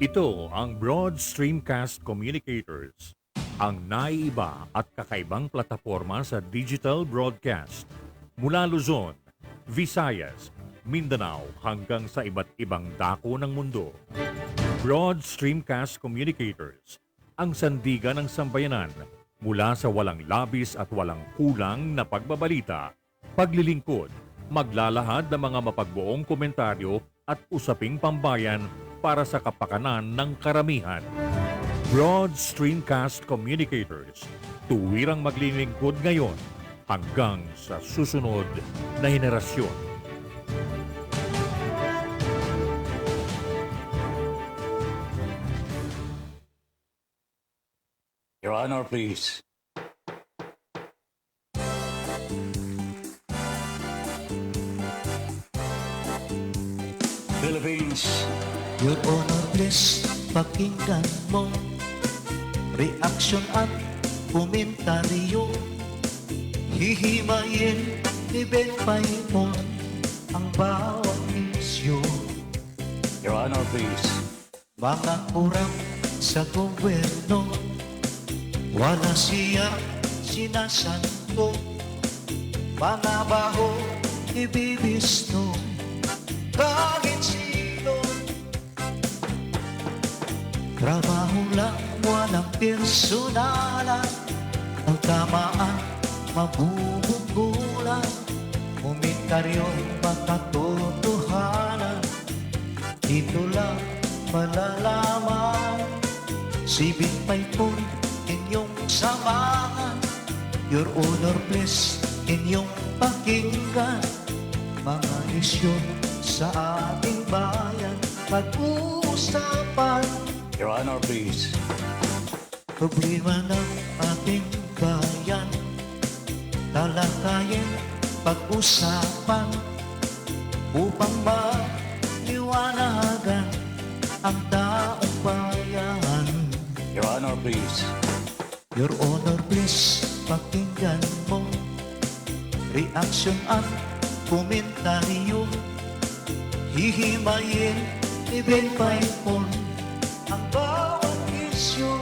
Ito ang Broad Streamcast Communicators, ang naiiba at kakaibang plataporma sa digital broadcast. Mula Luzon, Visayas, Mindanao hanggang sa iba't ibang dako ng mundo. Broad Streamcast Communicators, ang sandigan ng sambayanan mula sa walang labis at walang kulang na pagbabalita, paglilingkod, maglalahad ng mga mapagbuong komentaryo at usaping pambayan para sa kapakanan ng karamihan. Broad Streamcast Communicators, tuwirang maglilingkod ngayon hanggang sa susunod na henerasyon. Your Honor, please. Philippines. Your Honor, please, pakinggan mo reaksyon at komentaryo. Hihimayin ni Ben Paimon ang bawat isyu. Your Honor, please. Mga kurang sa gobyerno, wala siya sinasanto. Mga baho ibibisto, kahit sino. Trabaho lang, walang personalan. Ang tamaan, mabubugulan. Komentaryo, makatotohanan. Dito lang malalaman. Sibing paipon, inyong samahan. Your Honor, please, inyong pakinggan. Mga isyu sa ating bayan, pag-uusapan. Your Honor, please. Problema ng ating bayan, talakayin, pag-usapan, upang maliwanagan ang taong bayan. Your Honor, please. Your Honor, please, pakinggan mo reaksyon at komentaryo. Hihimayin ni Ben Paimon ang bawat isyu.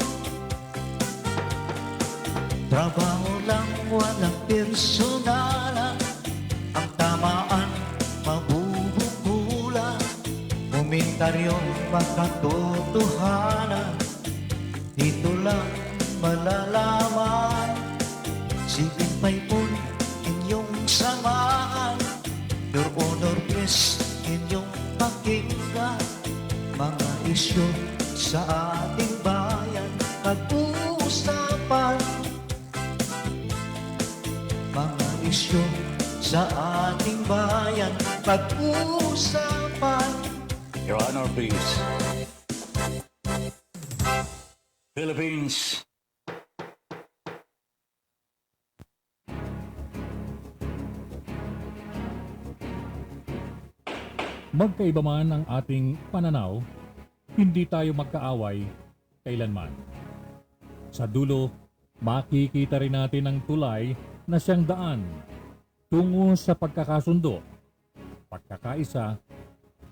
Trabaho lang, walang personalan. Ang tamaan, mabubugulan. Komentaryo, makatotohanan. Dito lang malalaman. Sibing Paimon, inyong samahan. Your Honor, please, inyong pakinggan. Mga isyu sa ating bayan, pag-uusapan. Mga isyu sa ating bayan, pag-uusapan. Your Honor, please. Philippines. Magkaiba man ang ating pananaw, hindi tayo magkaaway kailanman. Sa dulo, makikita rin natin ang tulay na siyang daan tungo sa pagkakasundo, pagkakaisa,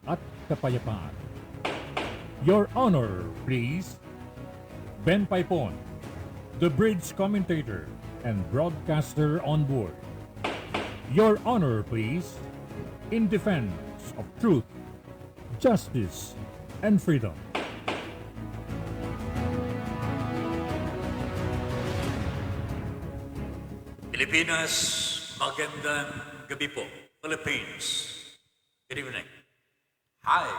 at kapayapaan. Your Honor, please. Ben Paipon, the bridge commentator and broadcaster on board. Your Honor, please. In defense of truth, justice, and freedom. Pilipinas, magandang gabi po. Philippines, good evening. Hi,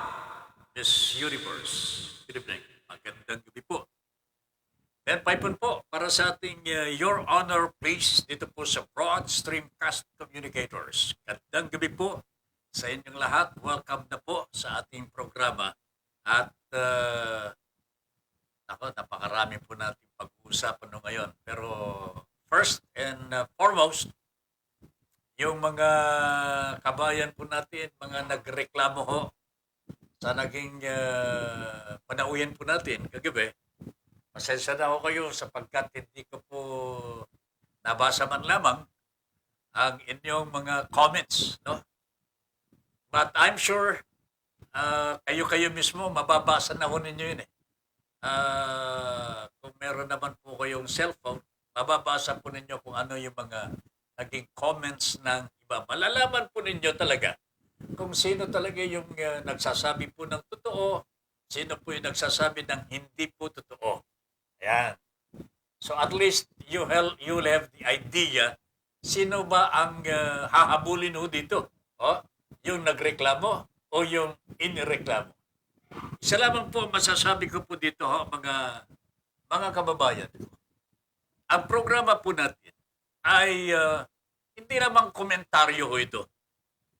Miss Universe, good evening. Magandang gabi po. Ben Paipon po para sa ating Your Honor Please dito po sa Broad Streamcast Communicators. Magandang gabi po sa inyong lahat. Welcome na po sa ating programa. At napakarami po natin pag-uusapan no ngayon. Pero first and foremost, yung mga kabayan po natin, mga nagreklamo ho sa naging panauhin po natin kagabi. Pasensya na ako kayo sapagkat hindi ko po nabasa man lamang ang inyong mga comments, no? But I'm sure kayo-kayo mismo, mababasa na ho ninyo yun eh. Kung meron naman po kayong cellphone, mababasa po ninyo kung ano yung mga naging comments ng iba. Malalaman po ninyo talaga kung sino talaga yung nagsasabi po ng totoo, sino po yung nagsasabi ng hindi po totoo. Ayan. So at least you'll have the idea sino ba ang hahabulin ho dito. Yung nagreklamo o yung inireklamo. Isa lamang po ang masasabi ko po dito, mga kababayan. Ang programa po natin ay hindi namang komentaryo ho ito.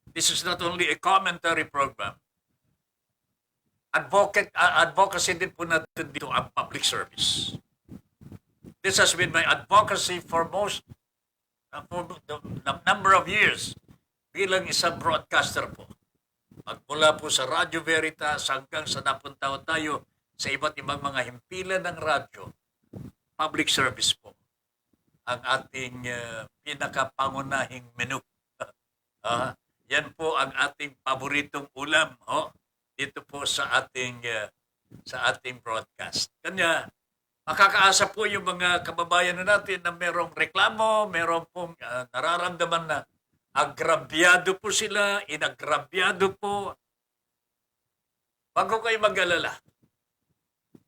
This is not only a commentary program. Advocacy din po natin dito ang public service. This has been my advocacy for the number of years bilang isang broadcaster po. Magmula po sa Radio Veritas hanggang sa napunta tayo sa iba't ibang mga himpilan ng radyo, public service po ang ating pinakapangunahing menu. Yan po ang ating paboritong ulam dito po sa ating broadcast. Kanya makakaasa po yung mga kababayan natin na merong reklamo, merong pong nararamdaman na agrabyado po sila, inagrabyado po. Bago kayo mag-alala,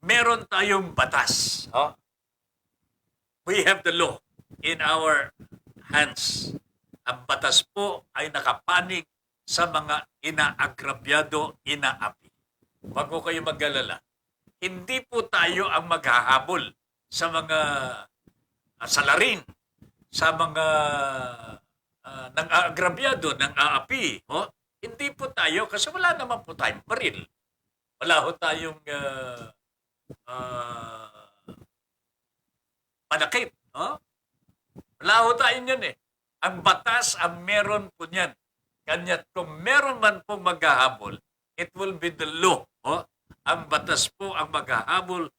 meron tayong batas. We have the law in our hands. Ang batas po ay nakapanig sa mga inaagrabyado, inaapi. Bago kayo mag-alala, hindi po tayo ang maghahabol sa mga salarin, sa mga nang-aagrabyado, nang-aapi. Hindi po tayo, kasi wala naman po tayong baril. Wala ho tayong panakit. Wala ho tayong yan eh. Ang batas, ang meron po niyan. Kanya't kung meron man pong maghahabol, it will be the law. Ang batas po ang maghahabol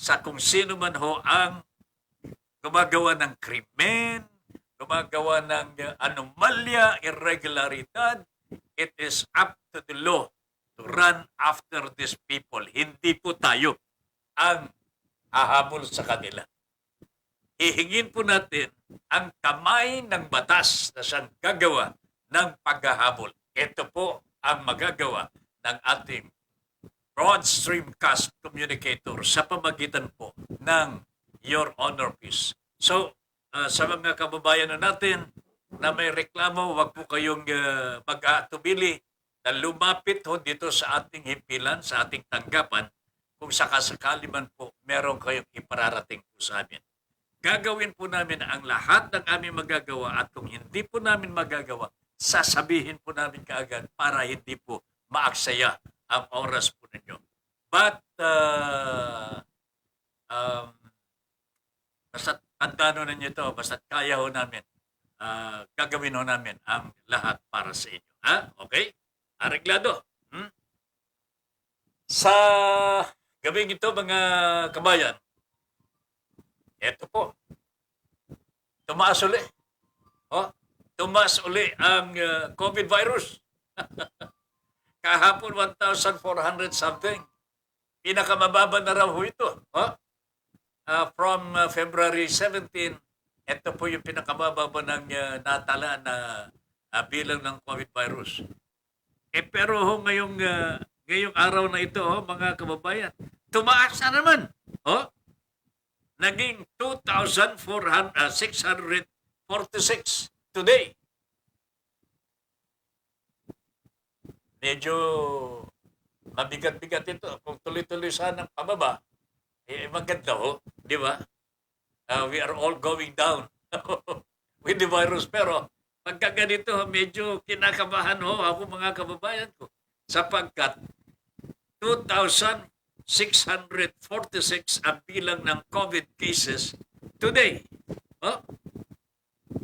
sa kung sino man ho ang gumagawa ng krimen, gumagawa ng anomalya, irregularidad. It is up to the law to run after these people. Hindi po tayo ang hahabol sa kanila. Hihingin po natin ang kamay ng batas na siyang gagawa ng paghahabol. Ito po ang magagawa ng ating broad streamcast communicator sa pamagitan po ng Your Honor Peace. So, sa mga kababayan natin na may reklamo, wag po kayong mag-aatubili na lumapit ho dito sa ating himpilan, sa ating tanggapan, kung sakasakali man po meron kayong ipararating po sa amin. Gagawin po namin ang lahat ng aming magagawa at kung hindi po namin magagawa, sasabihin po namin kaagad para hindi po maaksaya ang oras po ninyo. But, basta tandaan ninyo ito, basta kaya ho namin, gagawin ho namin ang lahat para sa inyo. Okay? Areglado. Sa gabing ito, mga kabayan, eto po, tumaas uli. Tumaas uli ang COVID virus. Kahapon 1,400 something. Pinakamababa na raw ho ito. From February 17, ito po yung pinakamababa ng natala na bilang ng COVID virus. Pero ho ngayong araw na ito, mga kababayan, tumaas na naman. Naging 2,646 today. Medyo mabigat-bigat ito. Kung tuloy-tuloy sanang pababa, maganda ho, di ba? We are all going down with the virus. Pero pagka ganito, medyo kinakabahan ho ako, mga kababayan ko. Sapagkat 2,646 ang bilang ng COVID cases today.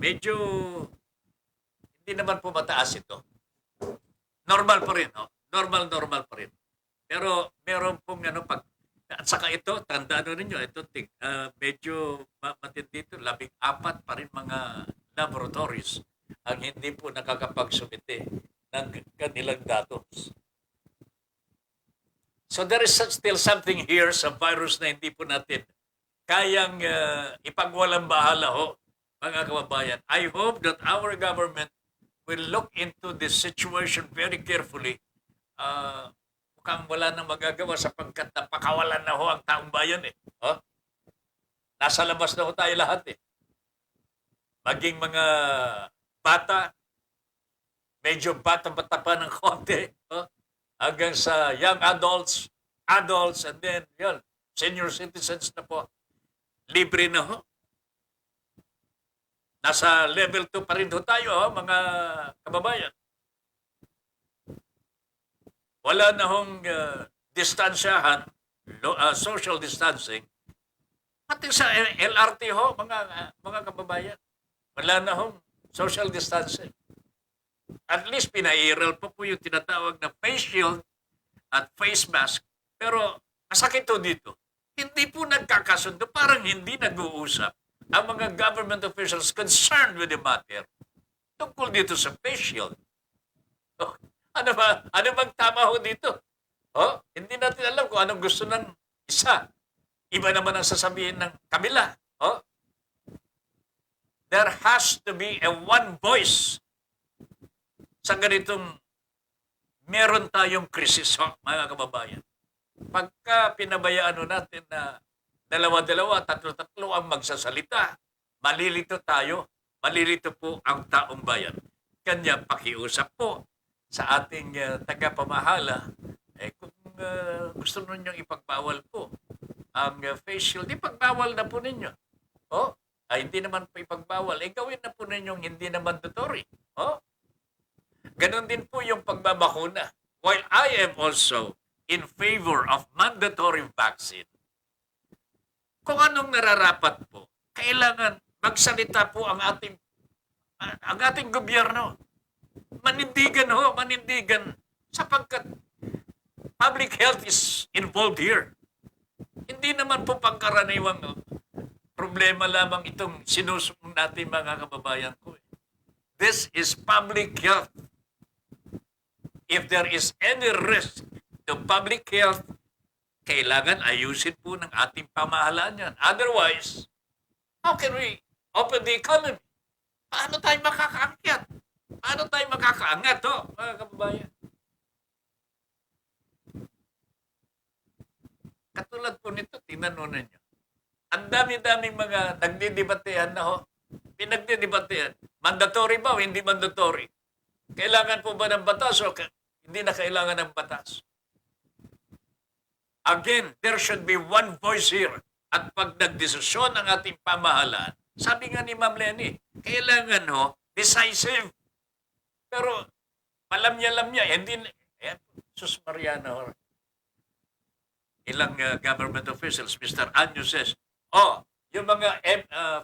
Medyo hindi naman po mataas ito. Normal pa rin. Normal pa rin. Pero meron pong at saka ito, tandaan ninyo, ito medyo matindi ito. 14 pa rin mga laboratories ang hindi po nakakapagsumite ng kanilang datos. So there is still something here sa virus na hindi po natin kayang ipagwalang bahala ho, mga kababayan. I hope that our government will look into this situation very carefully. Mukhang wala nang magagawa sapagkat napakawalan na ho ang taong bayan eh. Oh? Nasa labas na ho tayo lahat eh. Maging mga bata, medyo bata-bata pa ng konti, oh? Hanggang sa young adults, and then yun, senior citizens na po. Libre na ho. Nasa level 2 pa rin ho tayo, ho, mga kababayan. Wala na hong distansyahan, social distancing. Pati sa LRT ho, mga kababayan. Wala na hong social distancing. At least pinairal po yung tinatawag na face shield at face mask. Pero masakit to dito. Hindi po nagkakasundo, parang hindi nag-uusap ang mga government officials concerned with the matter tungkol dito sa face shield. Oh, ano bang tama ho dito? Oh, hindi natin alam kung anong gusto ng isa. Iba naman ang sasabihin ng kabila. Oh, there has to be a one voice sa ganitong meron tayong krisis, ho, mga kababayan. Pagka pinabayaan natin na dalawa-dalawa, tatlo-tatlo ang magsasalita, malilito tayo, malilito po ang taong bayan. Kanya pakiusap po sa ating tagapamahala, kung gusto ninyong ipagbawal po ang face shield, ipagbawal na po ninyo. Oh, hindi naman po ipagbawal, gawin na po ninyong hindi na mandatory. Oh, ganon din po yung pagbabakuna. While I am also in favor of mandatory vaccine, kung anong nararapat po, kailangan magsalita po ang ating gobyerno. Manindigan ho, manindigan. Sapagkat public health is involved here. Hindi naman po pangkaraniwang problema lamang itong sinusumong natin, mga kababayan ko. This is public health. If there is any risk to public health, kailangan ayusin po ng ating pamahalaan yan. Otherwise, how can we open the economy? Paano tayo makakaakyat? Paano tayo makakaangat, mga kababayan? Katulad po nito, tingnan mo ninyo. Ang dami-daming mga nagdidebatehan na ho. Pinagdidebatehan. Mandatory ba o hindi mandatory? Kailangan po ba ng batas o hindi na kailangan ng batas? Again, there should be one voice here. At pag nagdesisyon ang ating pamahalaan, sabi nga ni Ma'am Lenny, kailangan ho, decisive. Pero, alam niya, hindi, Sus Mariana, ilang government officials, Mr. Anyo says, yung mga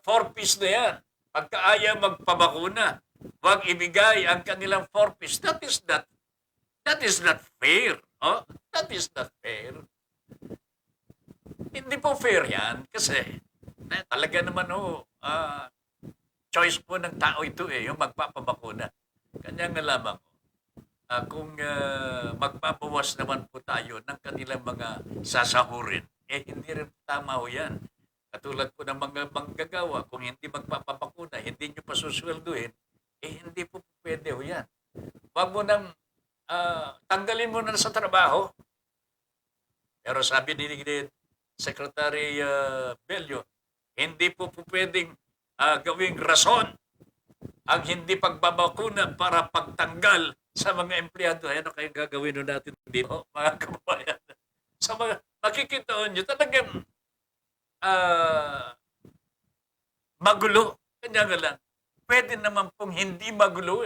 4Ps na yan, pagka ayaw magpabakuna, huwag ibigay ang kanilang 4Ps. That is not fair. That is not fair. Hindi po fair yan kasi talaga naman choice po ng tao ito yung magpapabakuna. Kanya nga lamang kung magpapawas naman po tayo ng kanilang mga sasahurin, hindi rin tama ho yan. Katulad po ng mga manggagawa, kung hindi magpapabakuna, hindi nyo pa suswelduhin, hindi po pwede ho yan. Huwag mo nang tanggalin mo na sa trabaho. Pero sabi ni Secretary Bello, hindi po pwedeng gawing rason ang hindi pagbabakuna para pagtanggal sa mga empleyado. Ano kayong gagawin natin dito, mga kababayan? Sa mga makikita nyo, talagang magulo. Kanya nga lang, pwede naman pong hindi magulo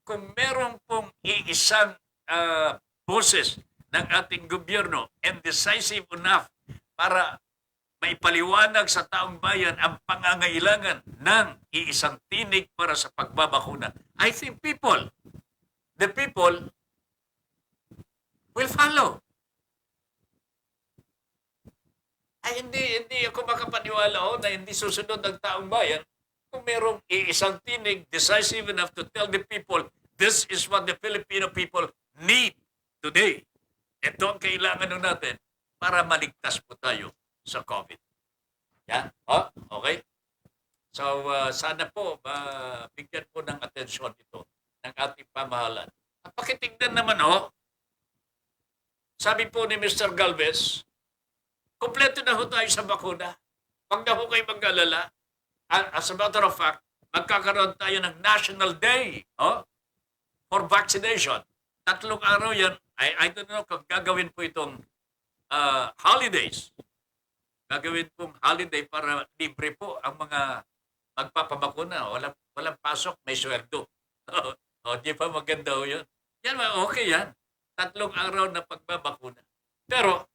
Kung meron pong iisang boses ng ating gobyerno and decisive enough para maipaliwanag sa taong bayan ang pangangailangan ng iisang tinig para sa pagbabakuna, I think the people will follow. Ay, hindi ako makapaniwala na hindi susunod ng taong bayan kung merong iisang tinig decisive enough to tell the people, this is what the Filipino people need today. Ito ang kailangan nun natin para maligtas po tayo sa COVID. Yan. Oh, okay? So, sana po, bigyan po ng atensyon ito ng ating pamahalaan. At pakitignan naman, sabi po ni Mr. Galvez, kompleto na ho tayo sa bakuna. Huwag na ho kayo mag-alala. As a matter of fact, magkakaroon tayo ng National Day for vaccination. 3 araw yan. I don't know kung gagawin po itong holidays. Gagawin pong holiday para libre po ang mga magpapabakuna. Walang pasok, may sweldo. Di pa maganda ho yun? Yan, okay yan. 3 araw na pagbabakuna. Pero,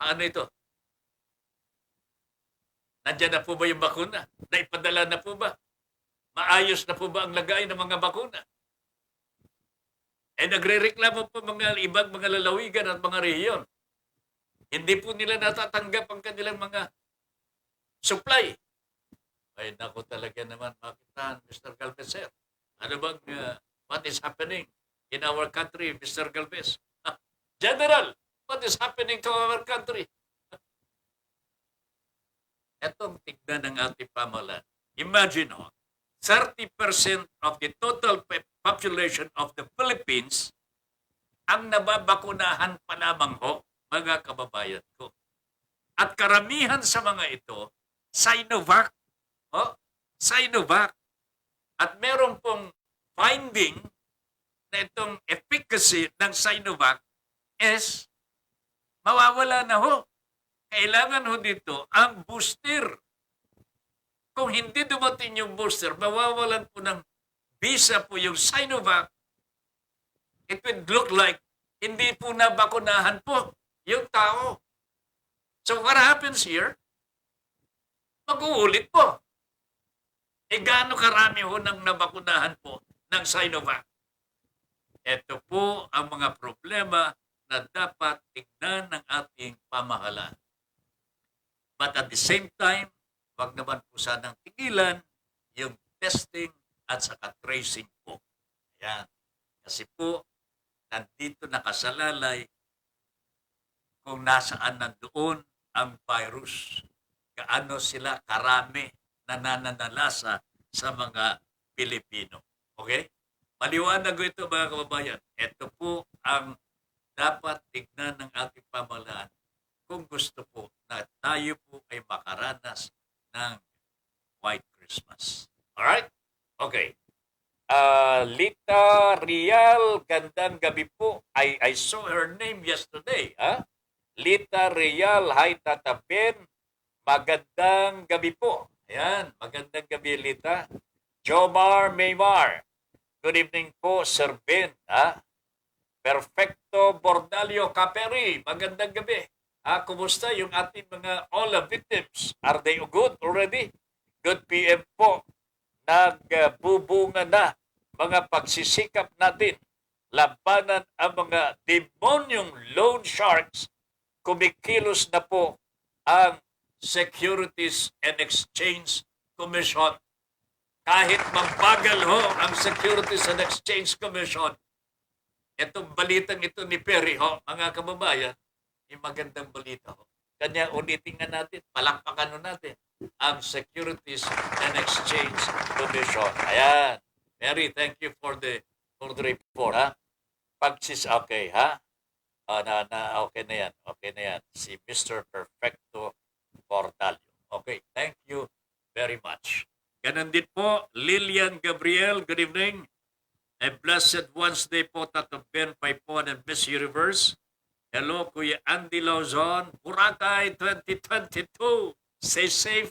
ano ito? Nandiyan na po ba yung bakuna? Naipadala na po ba? Maayos na po ba ang lagay ng mga bakuna? Nagre-reklamo po mga ibang mga lalawigan at mga rehiyon. Hindi po nila natatanggap ang kanilang mga supply. Ay, naku talaga naman, makitaan, Mr. Galvez, sir. Ano bang, what is happening in our country, Mr. Galvez? General, what is happening to our country? Etong tignan ng ating pamahalaan. Imagine, 30% of the total population of the Philippines ang nababakunahan pa lamang mga kababayan ko. At karamihan sa mga ito, Sinovac. Sinovac. At meron pong finding na itong efficacy ng Sinovac is mawawala na Kailangan dito ang booster. Kung hindi dumating yung booster, mawawalan po ng visa po yung Sinovac. It would look like hindi po nabakunahan po yung tao. So what happens here? Mag-uulit po. Gaano karami nang nabakunahan po ng Sinovac? Ito po ang mga problema na dapat tignan ng ating pamahalaan. But at the same time, wag naman po sanang tigilan yung testing at saka tracing po. Ayan. Kasi po, nandito nakasalalay kung nasaan nandoon ang virus. Gaano sila karami nananalasa sa mga Pilipino. Okay? Maliwanag ito mga kababayan. Ito po ang dapat tignan ng ating pamahalaan kung gusto po na tayo po ay makaranas ng White Christmas. Alright? Okay. Lita Rial, gandang gabi po. I saw her name yesterday. Lita Rial, hi Tata Ben. Magandang gabi po. Ayan, magandang gabi Lita. Jomar Maymar. Good evening po, Sir Ben. Perfecto Bordalio Caperi. Magandang gabi. Kumusta yung ating mga OLA victims? Are they good already? Good PM po. Nagbubunga na mga pagsisikap natin. Labanan ang mga demonyong loan sharks. Kumikilos na po ang Securities and Exchange Commission. Kahit mabagal ang Securities and Exchange Commission, itong balitang ito ni Perry mga kababayan, magandang balita Kanya ulitin nga natin, palakpakan natin ang Securities and Exchange Commission. Ayan. Mary, thank you for the report, okay, okay na yan. Okay na yan. Si Mr. Perfecto Portalio. Okay, thank you very much. Ganon din po, Lilian Gabriel, good evening. A blessed Wednesday po, Tato Ben Paipon and Miss Universe. Hello, Kuya Andy Lauzon. Boracay 2022. Stay safe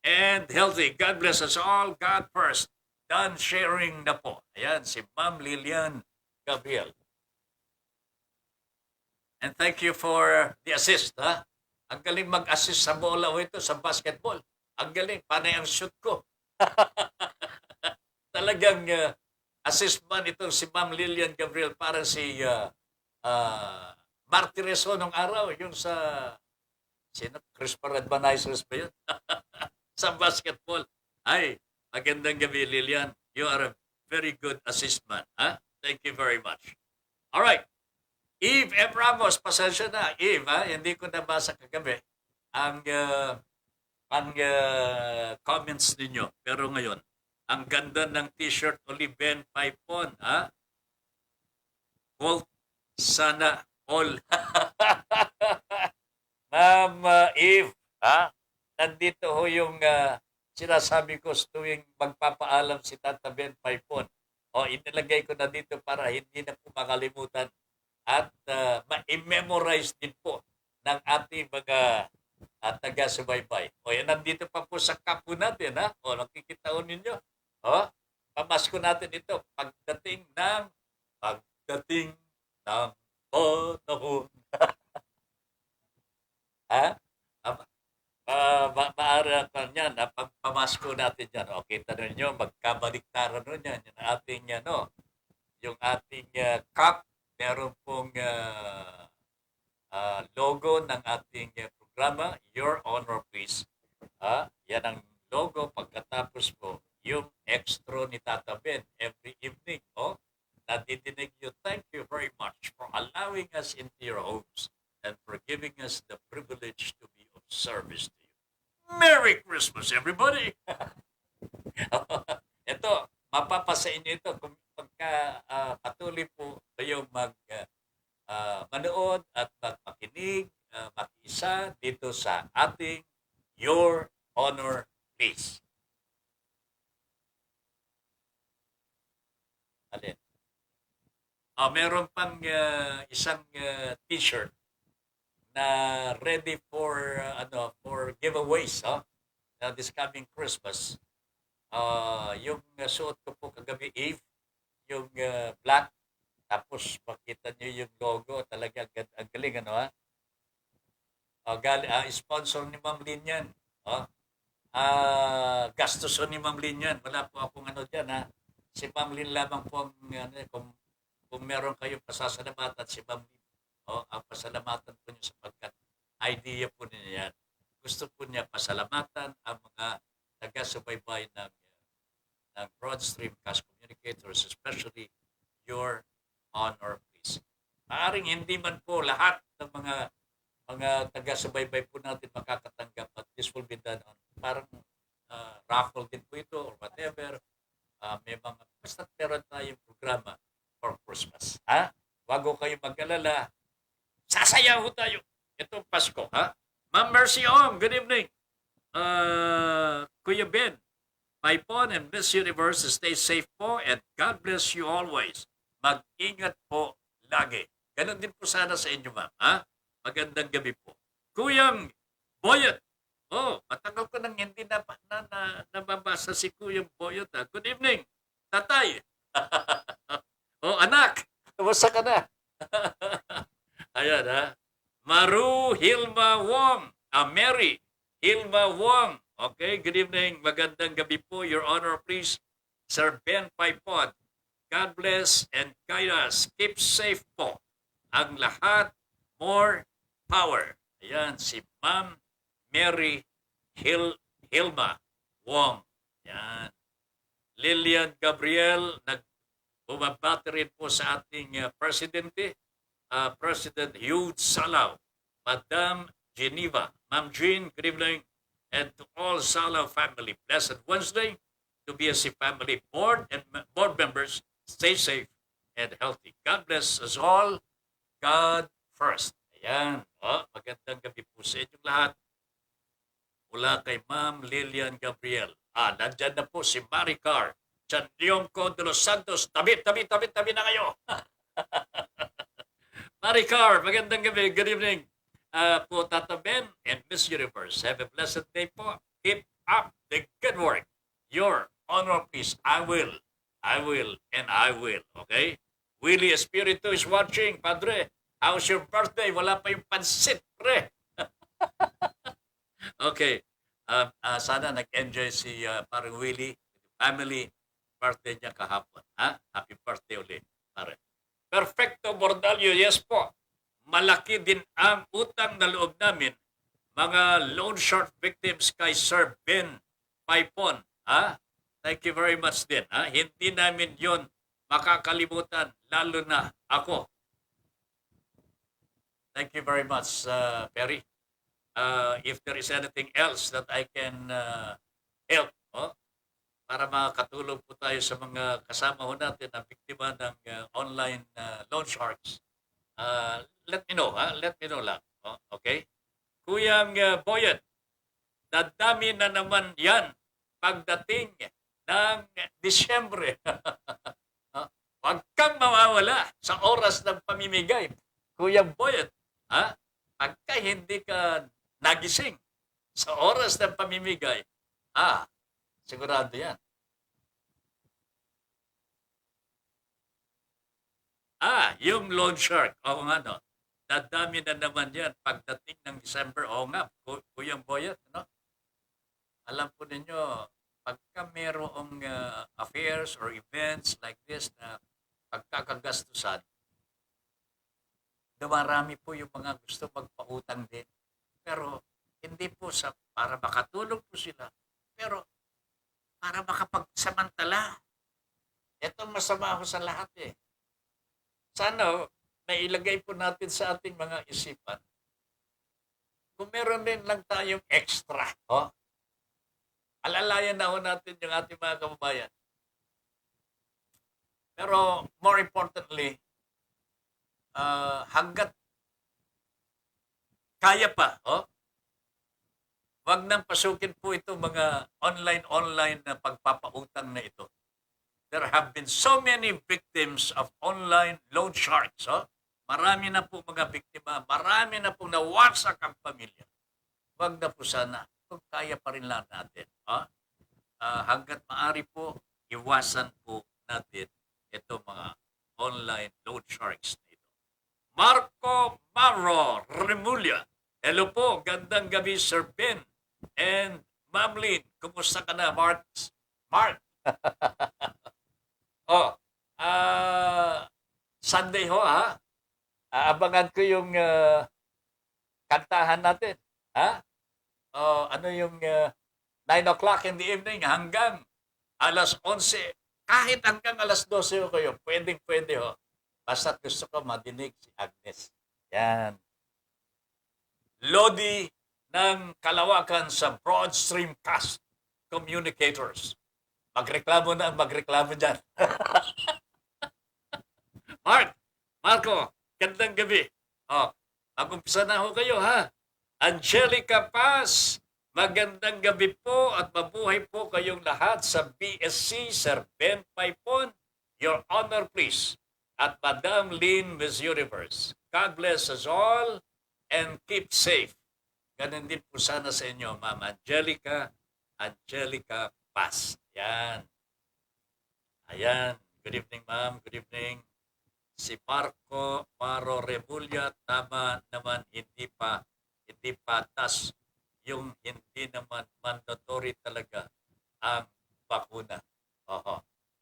and healthy. God bless us all. God first. Done sharing na po. Ayan, si Ma'am Lilian Gabriel. And thank you for the assist, Ang galing mag-assist sa bola ito, sa basketball. Ang galing. Panay ang shoot ko. Talagang assist man itong si Ma'am Lilian Gabriel para si Martires nung araw. Yung sa Chris Paradbanizers ba yun? Sa basketball. Ay, magandang gabi, Lilian. You are a very good assist man. Thank you very much. All right. Eve M. Ramos, pasensya na. Eve, ha? Hindi ko nabasa kagabi ang comments ninyo. Pero ngayon, ang ganda ng t-shirt Oliven Paipon, ha? Bolt, sana all. Ma'am Eve, ha? Nandito ho yung sinasabi ko tuwing magpapaalam si Tata Ben Paipon. O, inilagay ko na dito para hindi na po makalimutan at ma-memorize din po ng ating mga taga-subaybay. O, yan, nandito pa po sa kapo natin, ha? O, nakikita ho ninyo. O, pamasko natin ito pagdating ng panahon. Ha? Maaari ka niyan, pamasko natin yan. O, kita ninyo, magkabaliktaran nun yan. Yung ating, yung ating cup, meron pong logo ng ating programa, Your Honor Please. Yan ang logo. Pagkatapos po, yung extra ni Tata Ben every evening. Nadidinig nyo, thank you very much for allowing us into your homes and for giving us the privilege to be of service to you. Merry Christmas, everybody! Ito, mapapasa inyo ito kung pagka patuloy po kayong manood at makinig, makiisa dito sa ating Your Honor Please. Alin? Meron pang isang t-shirt na ready for for giveaways this coming Christmas. Yung suot ko po kagabi Eve, yung black, tapos makita niyo yung logo, talaga ang galing sponsor ni Ma'am Lynn yan. Gastuson ni Ma'am Lynn yan. Wala po akong diyan Si Ma'am Lynn lamang po ang kung meron kayong pasasalamatan si Ma'am Lynn. Ang pasalamatan po niya sapagkat idea po niya yan. Gusto po niya pasalamatan ang mga taga-subaybay ng Broadstream Cast Communicators, especially Your Honor Please. Maaring hindi man po lahat ng mga taga-subaybay po natin makakatanggap, but this will be done on parang raffle din po ito or whatever. May mga basta meron tayong programa for Christmas. Wag ko kayo mag-alala. Sasayaw tayo. Itong Pasko, Ma'am Mercy Ong, good evening. Kuya Ben, Paipon and Miss Universe, stay safe po and God bless you always. Mag-ingat po lagi. Ganon din po sana sa inyo, ma'am. Magandang gabi po. Kuyang Boyot. Matagal ko nang hindi nababasa si Kuyang Boyot. Good evening, tatay. Anak. Kumusta ka na? Ayan, Maru Hilma Wong. Mary Hilma Wong. Okay, good evening. Magandang gabi po. Your Honor, please. Sir Ben Paipon. God bless and guide us. Keep safe po. Ang lahat, more power. Ayan, si Ma'am Mary Hilma Wong. Ayan. Lilian Gabriel, bumabati rin po sa ating presidente, President Hugh Salaw, Madam Geneva, Ma'am Jean, good evening, and to all Salaw family. Blessed Wednesday to BSC family board and board members. Stay safe and healthy. God bless us all. God first. Ayan. Magandang gabi po sa inyong lahat. Mula kay Ma'am Lilian Gabriel. Nandyan na po si Maricar Chandiongco de los Santos. Tabi na kayo. Maricar, magandang gabi. Good evening po, Tata Ben and Miss Universe. Have a blessed day po. Keep up the good work. Your Honor, please. I will, and I will. Okay? Willie Espiritu is watching. Padre, how's your birthday? Wala pa yung pansit, pre. Okay. Sana nag-enjoy si parang Willie, family, birthday niya kahapon. Happy birthday ulit, pare. Perfecto Bordalio, yes po. Malaki din ang utang na loob namin, mga loan shark victims kay Sir Ben Paipon. Thank you very much din. Hindi namin yon makakalimutan, lalo na ako. Thank you very much, Perry. If there is anything else that I can help, para makatulong po tayo sa mga kasama ho natin na biktima ng online loan sharks, let me know, ha? Let me know lang. Okay? Kuyang Boyet, dadami na naman yan pagdating ng Disyembre. Huwag kang mawawala sa oras ng pamimigay. Kuya Boyet, ha? Pagka hindi ka nagising sa oras ng pamimigay, sigurado yan. Yung loan shark. Oo nga, no? Dadami na naman yan pagdating ng December. Oo nga, Kuyang Boyet, no? Alam po ninyo, pagka mayroong affairs or events like this na pagkakagastusan, dumarami po yung mga gusto magpautang din. Pero hindi po para makatulong po sila, pero para makapagsamantala. Ito masama ho sa lahat eh. Sana may ilagay po natin sa ating mga isipan. Kung meron din lang tayong extra, alalayan na ho natin yung ating mga kababayan. Pero more importantly, hanggat kaya pa, wag nang pasukin po ito mga online na pagpapautang na ito. There have been so many victims of online loan sharks. Marami na po mga biktima, marami na po nawasak ang pamilya. Wag na po sana, kung kaya pa rin lang natin. Hanggat maaari po, iwasan po natin ito mga online loan sharks na ito. Marco Maro Remulla. Hello po, gandang gabi Sir Ben and Ma'am Lynn. Kumusta ka na, Mark? Sunday ho, ha? Aabangan ko yung kantahan natin. Ha? Ano yung 9 o'clock in the evening hanggang alas 11. Kahit hanggang alas 12 ho kayo. Pwede ho. Basta't gusto ko madinig si Agnes. Yan. Lodi ng Kalawakan sa Broad Streamcast Communicators. Magreklamo dyan. Marco, gandang gabi. Mag-umpisa na ho kayo, ha? Angelica Paz, magandang gabi po at mabuhay po kayong lahat sa BSC, Sir Ben Paipon, Your Honor, please. At Madam Lynn, Miss Universe. God bless us all and keep safe. Ganun din po sana sa inyo, Ma'am Angelica Paz. Ayan. Good evening, ma'am. Good evening. Si Marco Maro Remulla, tama naman, hindi patas yung hindi naman mandatory talaga ang bakuna.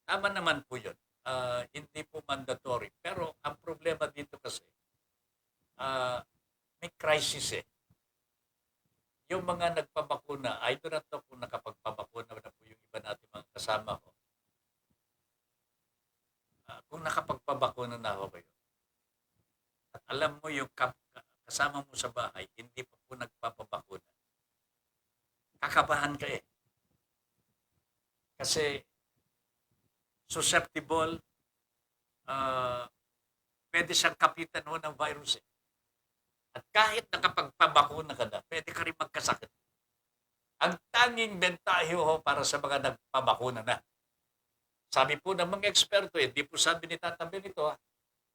Tama naman po yun. Hindi po mandatory. Pero ang problema dito kasi, may crisis eh. Yung mga nagpabakuna, I do not know kung nakapagpabakuna na po yung iba natin mga kasama ko. Kung nakapagpabakuna na ako kayo, at alam mo yung kasama mo sa bahay, hindi pa po nagpapabakuna, kakabahan ka eh. Kasi susceptible, pwede siyang kapitan ho ng virus eh. At kahit nakapagpabakuna ka na, pwede ka rin magkasakit. Ang tanging bentahe ho para sa mga nagpabakuna na. Sabi po ng mga eksperto, hindi po sabi ni Tata Ben ito,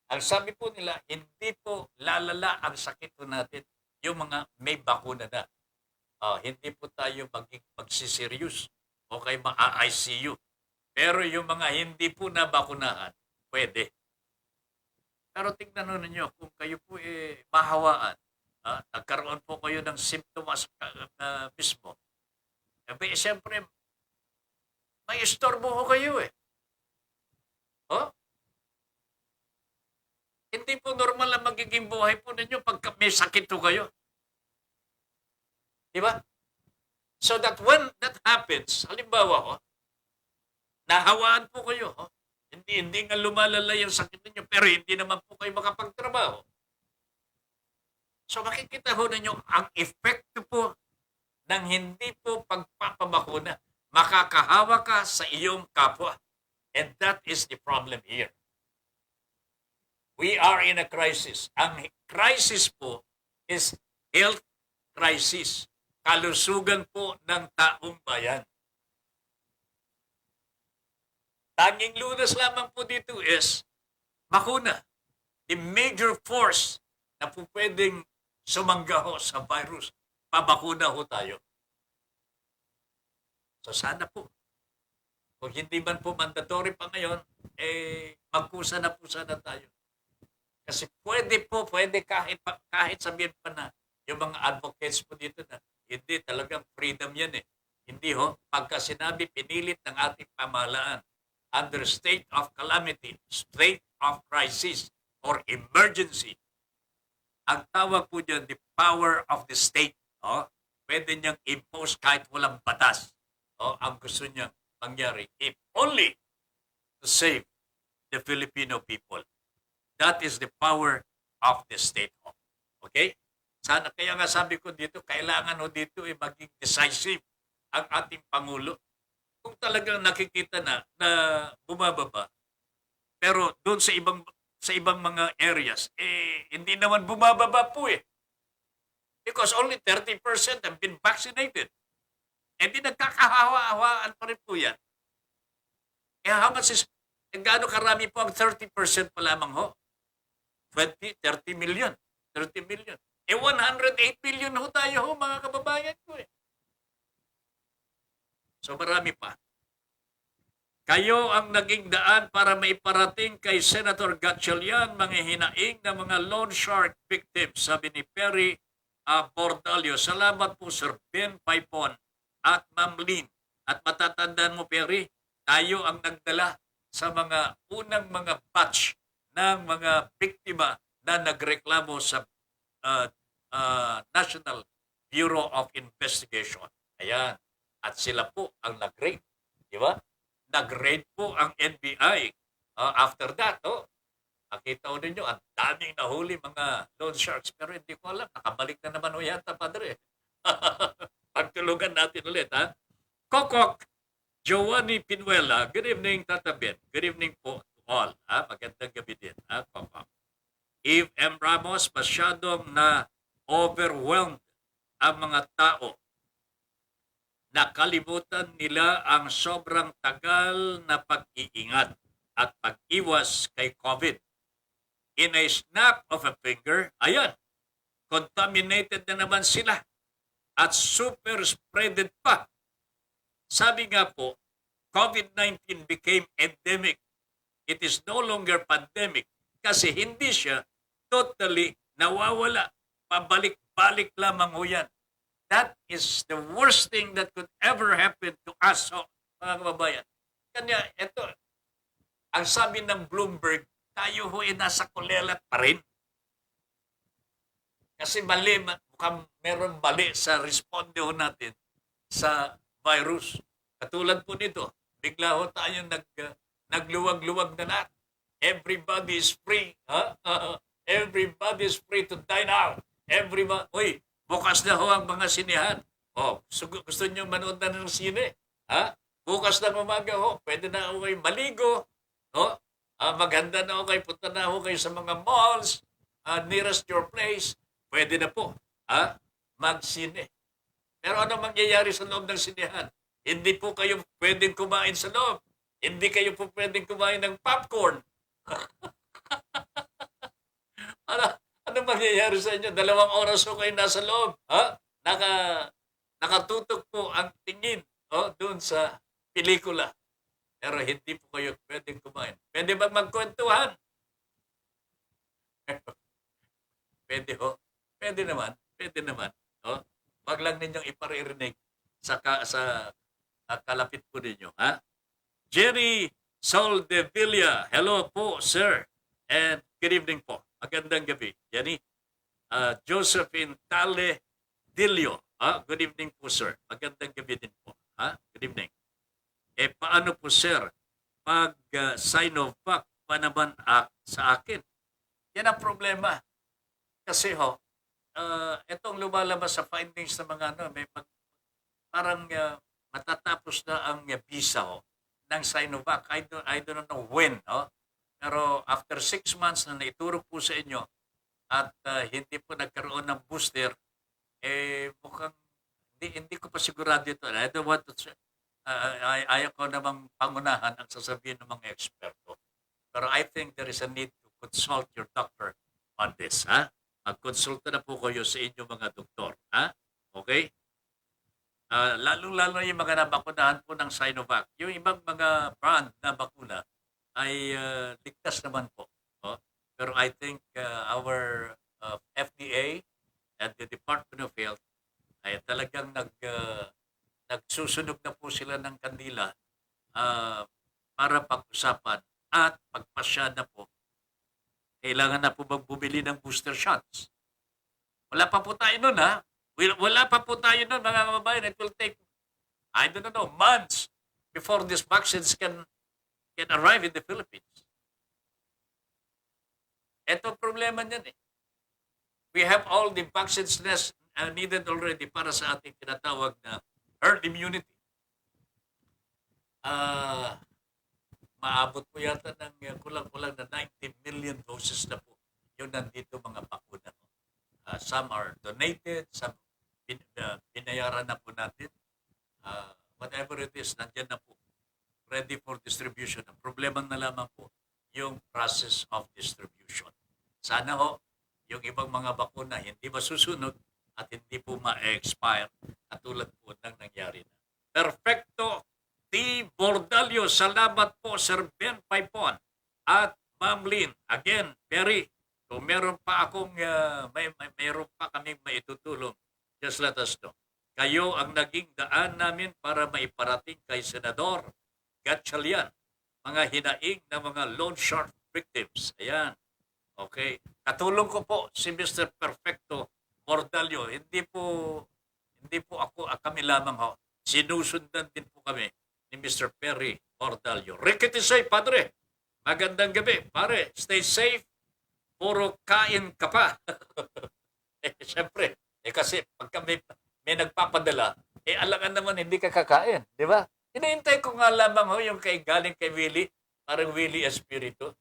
ang sabi po nila, hindi po lalala ang sakit po natin yung mga may bakuna na. Hindi po tayo magsiserious o kay ma-ICU. Pero yung mga hindi po nabakunahan, pwede. Pero tingnan ninyo, kung kayo po mahawaan, nagkaroon po kayo ng symptoms mismo, siyempre, may istorbo ho kayo eh. Hindi po normal ang magiging buhay po ninyo pagka may sakit po kayo. Diba? So that when that happens, halimbawa, nahawaan po kayo, hindi nga lumalala yung sakit ninyo, pero hindi naman po kayo makapagtrabaho. So makikita ho ninyo ang epekto po ng hindi po pagpapabakuna. Makakahawa ka sa iyong kapwa. And that is the problem here. We are in a crisis. Ang crisis po is health crisis. Kalusugan po ng taong bayan. Tanging lunas lamang po dito is bakuna. The major force na po pwedeng sumangga ho sa virus. Pabakuna ho tayo. So sana po, kung hindi man po mandatory pa ngayon, magkusa na po sana tayo. Kasi pwede kahit sabihin pa na yung mga advocates po dito na hindi talagang freedom yan eh. Hindi ho, pagka sinabi pinilit ng ating pamahalaan under state of calamity, state of crisis, or emergency, ang tawag po dyan, the power of the state. Oh, pwede niyang impose kahit walang batas. Oh, ang gusto niyang mangyari, if only to save the Filipino people. That is the power of the state. Okay? Sana kaya nga sabi ko dito, kailangan ho dito maging decisive ang ating Pangulo. Kung talagang nakikita na bumababa, pero doon sa ibang mga areas, hindi naman bumababa po eh. Because only 30% have been vaccinated. Hindi nagkakahawa-hawaan pa rin po yan. How much is, gaano karami po ang 30% pa lamang ho? 30 million. 30 million. 108 million ho tayo ho, mga kababayan ko eh. So marami pa. Kayo ang naging daan para maiparating kay Senator Gatchalian mga hinaing na mga loan shark victims, sabi ni Perry Bordalio. Salamat po Sir Ben Paipon at Ma'am Lynn. At matatandaan mo, Perry, tayo ang nagdala sa mga unang mga batch ng mga biktima na nagreklamo sa National Bureau of Investigation. Ayan. At sila po ang nag-raid. Di ba? Nag-raid po ang NBI. After that, nakita ko ninyo, ang daming nahuli mga loan sharks. Pero hindi ko alam, nakabalik na naman o yata, Padre. Pagtulungan natin ulit, ha? Kokok, Giovanni Pinuela, good evening, Tata Ben. Good evening po to all. Ha? Magandang gabi din, ha, Kokok. Eve M. Ramos, masyadong na overwhelmed ang mga tao. Nakalimutan nila ang sobrang tagal na pag-iingat at pag-iwas kay COVID. In a snap of a finger, ayan, contaminated na naman sila at super spreaded pa. Sabi nga po, COVID-19 became endemic. It is no longer pandemic kasi hindi siya totally nawawala. Pabalik-balik lamang ho yan. That is the worst thing that could ever happen to us, mga kababayan. Kanya, ito, ang sabi ng Bloomberg, tayo ho ay nasa kulelat pa rin. Kasi mali, mukhang meron mali sa responde ho natin sa virus. Katulad po nito, bigla ho tayo nagluwag-luwag na lahat. Everybody is free. Everybody is free to dine out. Everybody, bukas na ho ang mga sinehan. Gusto nyo manood na ng sine? Bukas na umaga ho, pwede na ho kayo maligo. Maganda na ho kayo, punta na ho kayo sa mga malls, nearest your place. Pwede na po magsine. Pero ano mangyayari sa loob ng sinehan? Hindi po kayo pwedeng kumain sa loob. Hindi kayo po pwedeng kumain ng popcorn. Ano mangyayari sa inyo? 2 oras po kayo nasa loob. Nakatutok po ang tingin doon sa pelikula. Pero hindi po kayo pwedeng kumain. Pwede bang magkwentuhan? Pwede ho. Pwede naman. Pwede naman. Wag lang ninyong iparirinig sa kalapit po ninyo. Jerry Soldevilla. Hello po, sir. And good evening po. Magandang gabi. Jenny. Josephine Tale Dilio. Good evening po, sir. Magandang gabi din po. Good evening. Paano po, sir, pag Sinovac pa naman sa akin? Yan ang problema. Kasi itong lumalabas sa findings ng mga parang matatapos na ang visa ng Sinovac. I don't know when, pero after 6 months na naituro po sa inyo at hindi po nagkaroon ng booster, mukhang hindi ko pa sigurado ito. I don't want to ayaw ko namang pangunahan ang sasabihin ng mga eksperto. Pero I think there is a need to consult your doctor on this. Magkonsulta na po kayo sa inyong mga doktor. Okay? Lalo-lalo yung mga nabakunahan po ng Sinovac. Yung ibang mga brand na bakuna ay ligtas naman po. Pero I think our FDA and the Department of Health ay talagang nagsusunog na po sila ng kandila para pag-usapan at pagpasya na po. Kailangan na po bumili ng booster shots. Wala pa po tayo nun, Wala pa po tayo nun, mga kababayan. It will take, I don't know, months before these vaccines can arrive in the Philippines. Ito problema niyan We have all the vaccines needed already para sa ating tinatawag na herd immunity. Maabot po yata ng kulang-kulang na 90 million doses na po yung nandito mga bakuna. Some are donated, some binayaran na po natin. Whatever it is, nandyan na po. Ready for distribution. Ang problema na lamang po yung process of distribution. Sana yung ibang mga bakuna hindi masusunod at hindi po ma-expire at tulad po ng nangyari na. Perfecto T. Bordalio, salamat po Sir Ben Paipon at Ma'am Lynn. Again, Perry, kung meron pa akong, mayroon pa kaming maitutulong, just let us know. Kayo ang naging daan namin para maiparating kay Senador Gatchalian, mga hinaing na mga loan shark victims. Ayan. Okay. Katulong ko po si Mr. Perfecto Bordalio. Hindi po ako kami lamang sinusundan din po kami ni Mr. Perry Bordalio. Rikitisay, Padre. Magandang gabi, pare. Stay safe. Puro kain ka pa. Siyempre, kasi pagka may nagpapadala, alangan naman hindi ka kakain. Di ba? Hinihintay ko nga lamang yung galing kay Willie, parang Willie Espiritu.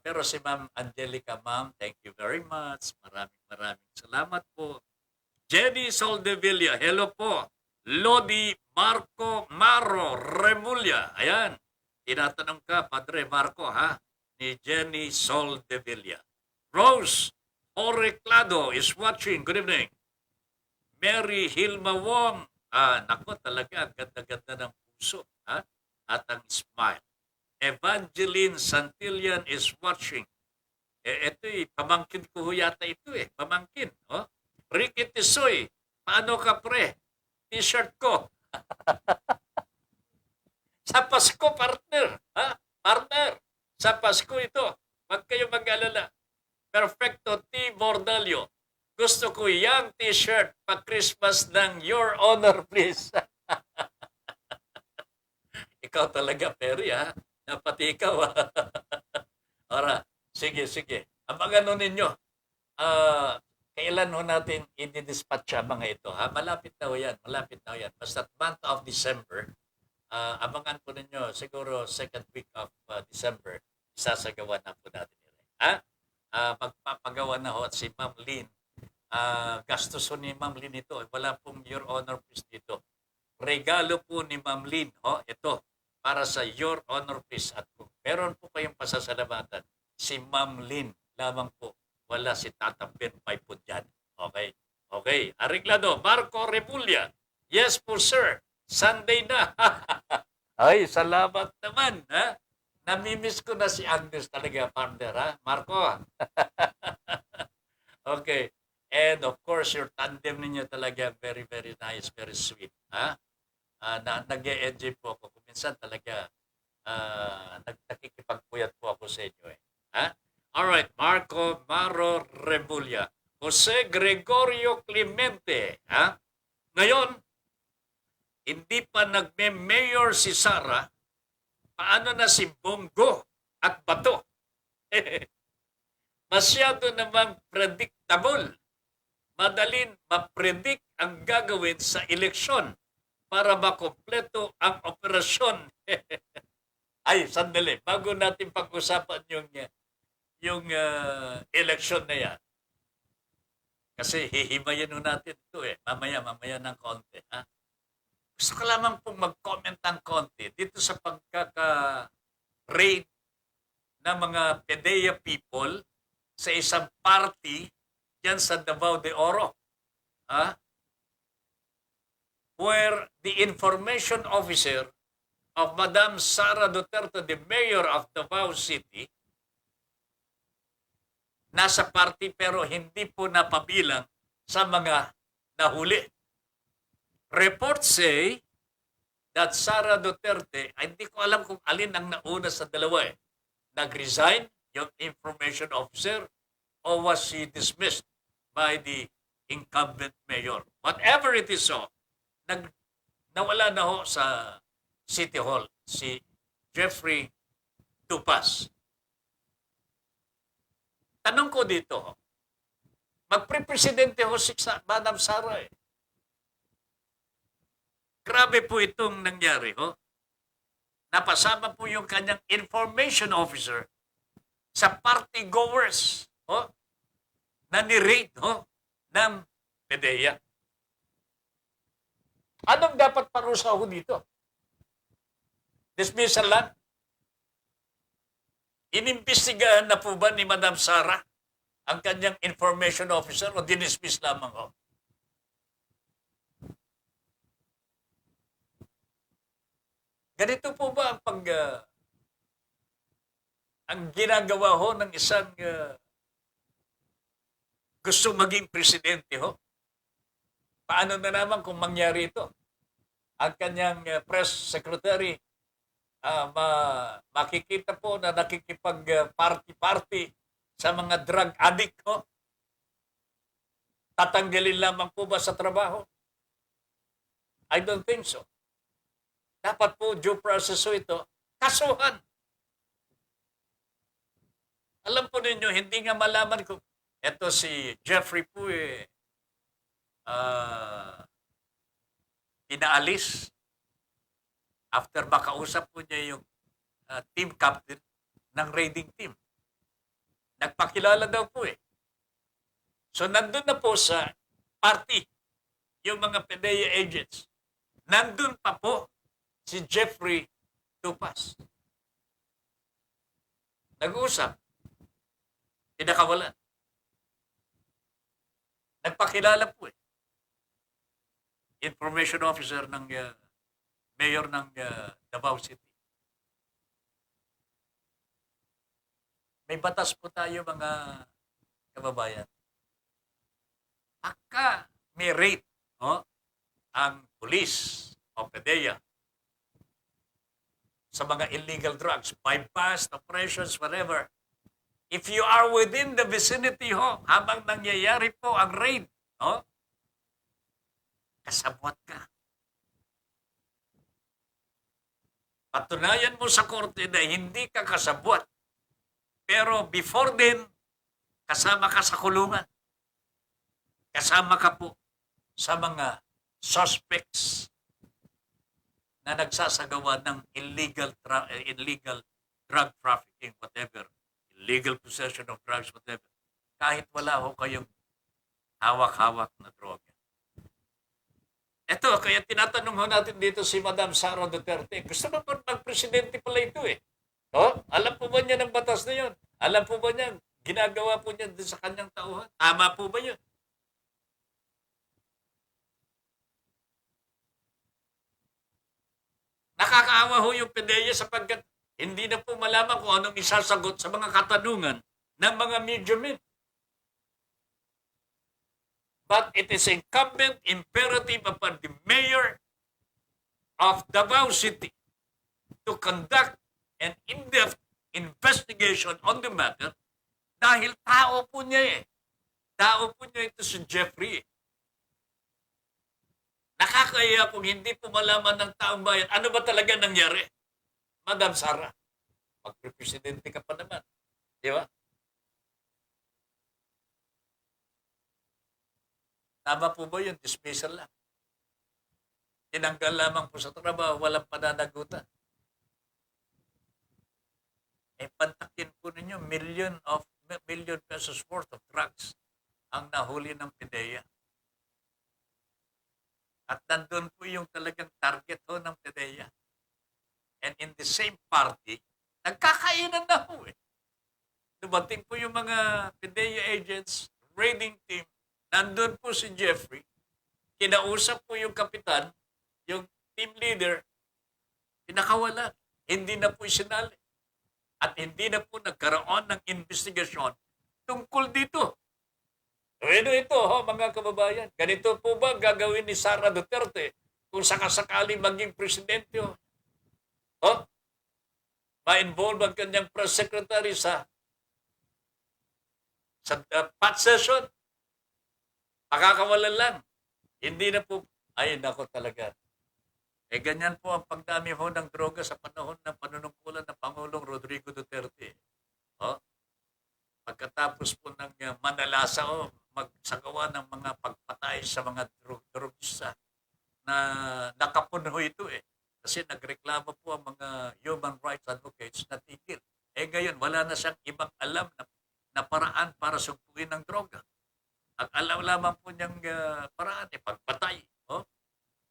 Pero si Ma'am Angelica, Ma'am, thank you very much. Maraming salamat po. Jenny Soldevilla, hello po. Lodi Marco Maro Remulla. Ayan, tinatanong ka, Padre Marco, ni Jenny Soldevilla. Rose Oreclado is watching. Good evening. Mary Hilma Wong. Nako talaga, ganda-ganda ng puso. At ang smile. Evangeline Santillan is watching. Ito pamangkin ko yata ito Pamangkin. Ricky Tisoy, paano ka pre? T-shirt ko. Sa Pasko, partner. Partner. Sa Pasko ito. Huwag kayo mag-alala. Perfecto T. Bordalio. Gusto ko yung t-shirt pa-Christmas ng Your Honor, please. Ikaw talaga, Perry, Napati ikaw, Ora, sige. Abangan ninyo. Kailan natin i-dispatch mga ito, Malapit na yan. Basta month of December, abangan po ninyo, siguro second week of December, isasagawa na po natin yun. Magpapagawa na at si Ma'am Lynn. Gastos ni Ma'am Lynn ito. Wala pong Your Honor Please dito. Regalo po ni Ma'am Lynn, ito, para sa Your Honor Please. At kung meron po kayong pasasalamatan, si Ma'am Lynn lamang po. Wala si Tata Ben Paipon dyan. Okay. Ariglado, Marco Remulla. Yes po, sir. Sunday na. Ay, salamat naman, Namimiss ko na si Agnes talaga, partner, Marco. Okay. And of course, your tandem ninyo talaga very, very nice, very sweet. Nag-e-enjoy po ako. Minsan talaga, nakikipagpuyat po ako sa inyo. Alright, Marco Maro Remulla. Jose Gregorio Clemente. Ngayon, hindi pa nagme-mayor si Sara. Paano na si Bongo at Bato? Masyado namang predictable madalin ma-predict ang gagawin sa eleksyon para makompleto ang operasyon. Ay, sandali. Bago natin pag-usapan yung eleksyon na yan. Kasi hihimayin nun natin ito mamaya ng konti. Ha? Gusto ko lamang pong mag-comment ng konti dito sa pagkaka-raid ng mga PDEA people sa isang party dyan sa Davao de Oro. Ha? Where the information officer of Madam Sara Duterte, the mayor of Davao City, nasa party pero hindi po napabilang sa mga nahuli. Reports say that Sara Duterte, ay hindi ko alam kung alin ang nauna sa dalawa Nag-resign yung information officer or was she dismissed by the incumbent mayor? Whatever it is so, nawala na ho sa City Hall si Jeffrey Tupas. Tanong ko dito, magpre-presidente ho si Madam Sara Grabe po itong nangyari ho. Napasama po yung kanyang information officer sa party goers na ni-raid ng PDEA. Anong dapat parusa ho dito? Dismissal lang? Inimbestigahan na po ba ni Madam Sara ang kanyang information officer o dinismiss lamang ho? Ganito po ba ang ginagawa ho ng isang gusto maging presidente ho? Paano na naman kung mangyari ito? Ang kanyang press secretary makikita po na nakikipag-party-party sa mga drug addict ho? Tatanggalin lamang po ba sa trabaho? I don't think so. Dapat po due process ito, kasuhan. Alam po ninyo, hindi nga malaman kung eto si Jeffrey po pinaalis after makausap po niya yung team captain ng raiding team. Nagpakilala daw po So nandun na po sa party yung mga PDEA agents. Nandun pa po si Jeffrey Tupas. Nag-uusap. Pinakawalan. Nagpakilala po Information officer ng mayor ng Davao City. May batas po tayo mga kababayan. Pagka may raid ang police o PDEA sa mga illegal drugs, bypass, operations, whatever. If you are within the vicinity habang nangyayari po ang raid, kasabwat ka. Patunayan mo sa korte na hindi ka kasabwat. Pero before then, kasama ka sa kulungan. Kasama ka po sa mga suspects na nagsasagawa ng illegal drug trafficking, whatever, illegal possession of drugs, whatever, kahit wala ho kayong hawak-hawak na droga. Ito, kaya tinatanong ho natin dito si Madam Sara Duterte, gusto mo pa mag-presidente pala ito Alam po ba niya ng batas na yun? Alam po ba niya, ginagawa po niya sa kanyang tauhan? Tama po ba yun? Nakakaawa ho yung PDEA sapagkat hindi na po malaman kung anong isasagot sa mga katanungan ng mga media men. But it is incumbent imperative upon the mayor of Davao City to conduct an in-depth investigation on the matter dahil tao po niya Tao po niya ito si Jeffrey Nakakaya kung hindi po malaman ng taong bayan, ano ba talaga nangyari? Madam Sara, magpresidente ka pa naman. Di ba? Tama po ba yun? Dismissal lang. Tinanggal lamang po sa trabaho, walang pananagutan. Pantakin po ninyo, million pesos worth of drugs ang nahuli ng PDEA. At nandun po yung talagang target ho ng PDEA. And in the same party, nagkakainan na ho eh. Dumating po yung mga PDEA agents, raiding team, nandun po si Jeffrey, kinausap po yung kapitan, yung team leader, pinakawalan. Hindi na po isinali. At hindi na po nagkaroon ng investigasyon tungkol dito. Ano ito, mga kababayan? Ganito po ba gagawin ni Sara Duterte kung sakasakaling maging presidente? Ma-involve ang kanyang press secretary sa pot session? Pakakawalan lang. Hindi na po, ay nako talaga. Ganyan po ang pagdami ho ng droga sa panahon ng panunungkulan ng Pangulong Rodrigo Duterte. Pagkatapos po ng manalasa o magsagawa ng mga pagpatay sa mga drogista na nakapunho ito eh. Kasi nagreklamo po ang mga human rights advocates na tigil. Ngayon, wala na siyang ibang alam na paraan para sugpuin ng droga. Ang alam lamang po niyang paraan ay pagpatay.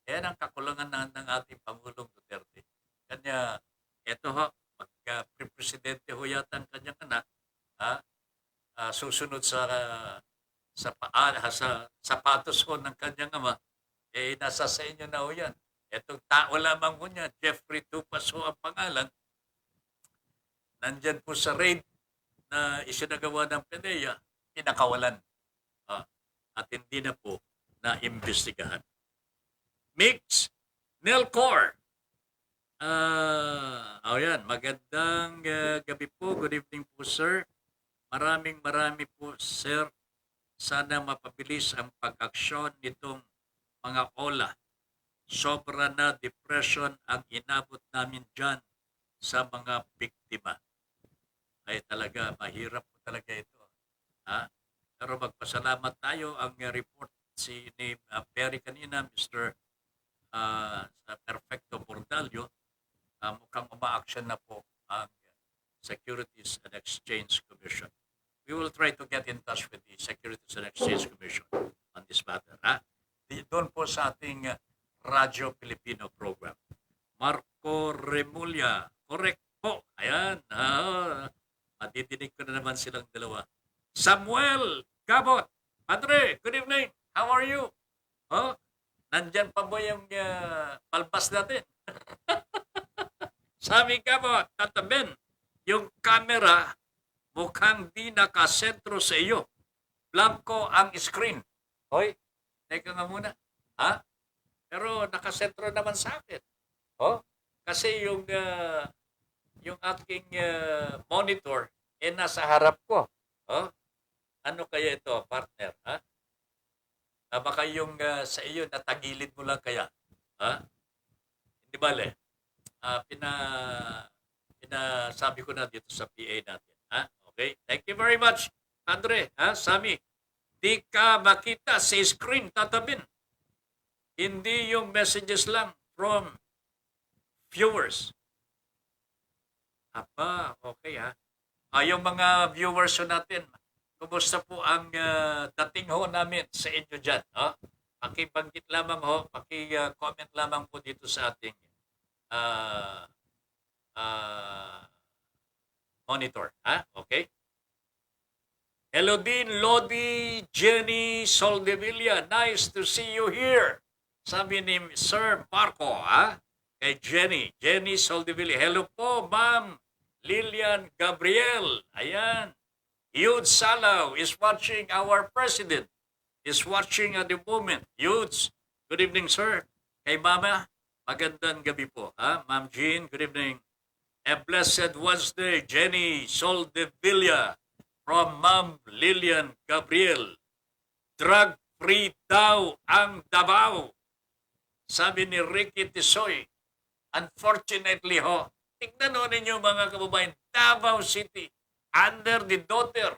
Yan ang kakulangan ng ating Pangulong Duterte. Kanya, eto ho, pagka-presidente ho yata ang kanyang anak, susunod sa sapatos ho ng kanyang ama, nasa sa inyo na ho yan. Etong tao lamang ho niya, Jeffrey Tupas ho ang pangalan, nandyan po sa raid na isinagawa ng PDEA, pinakawalan. At hindi na po na-imbestigahan. Mix Nelcor. Yan, magandang gabi po. Good evening po, sir. Maraming po, sir. Sana mapabilis ang pag-aksyon nitong mga ola. Sobra na depression ang inabot namin dyan sa mga biktima. Ay talaga, mahirap po talaga ito. Pero magpasalamat tayo ang report ni Perry kanina, Mr. Sa Perfecto Bordalio, mukhang uma-action na po ang Securities and Exchange Commission. We will try to get in touch with the Securities and Exchange Commission on this matter. Doon po sa ating Radyo Pilipino program. Marco Remulla, correct po. Ayan. Madidinig ko na naman silang dalawa. Samuel Gabot, Padre, good evening. How are you? Nandyan pa ba yung palpas natin? Sabi ka mo, Tata Ben, yung camera mukhang di nakasentro sa iyo. Blanco ang screen. Hoy, teka nga muna. Pero nakasentro naman sa akin. Kasi yung aking monitor nasa harap ko. Ano kaya ito, partner? Baka yung sa iyo natagilid mo lang kaya. Hindi bale. Pinasabi ko na dito sa PA natin. Okay? Thank you very much, Andre. Sami, di ka makita sa screen, tatabin. Hindi yung messages lang from viewers. Okay yung mga viewers natin, kumusta po ang dating ho namin sa inyo dyan? Pakibanggit lamang ho, paki-comment lamang po dito sa ating monitor. Okay? Hello din, Lodi, Jenny Soldevilla. Nice to see you here. Sabi ni Sir Marco, kay Jenny Soldevilla. Hello po, Ma'am Lilian Gabriel. Ayan. Yud Salaw is watching, our president is watching at the moment. Yudes, good evening, sir. Kay Mama, magandang gabi po. Ma'am Jean, good evening. A blessed Wednesday, Jenny Soldevilla from Ma'am Lilian Gabriel. Drug-free daw ang Davao. Sabi ni Ricky Tisoy. Unfortunately tignan ho ninyo mga kababayan, Davao City, under the daughter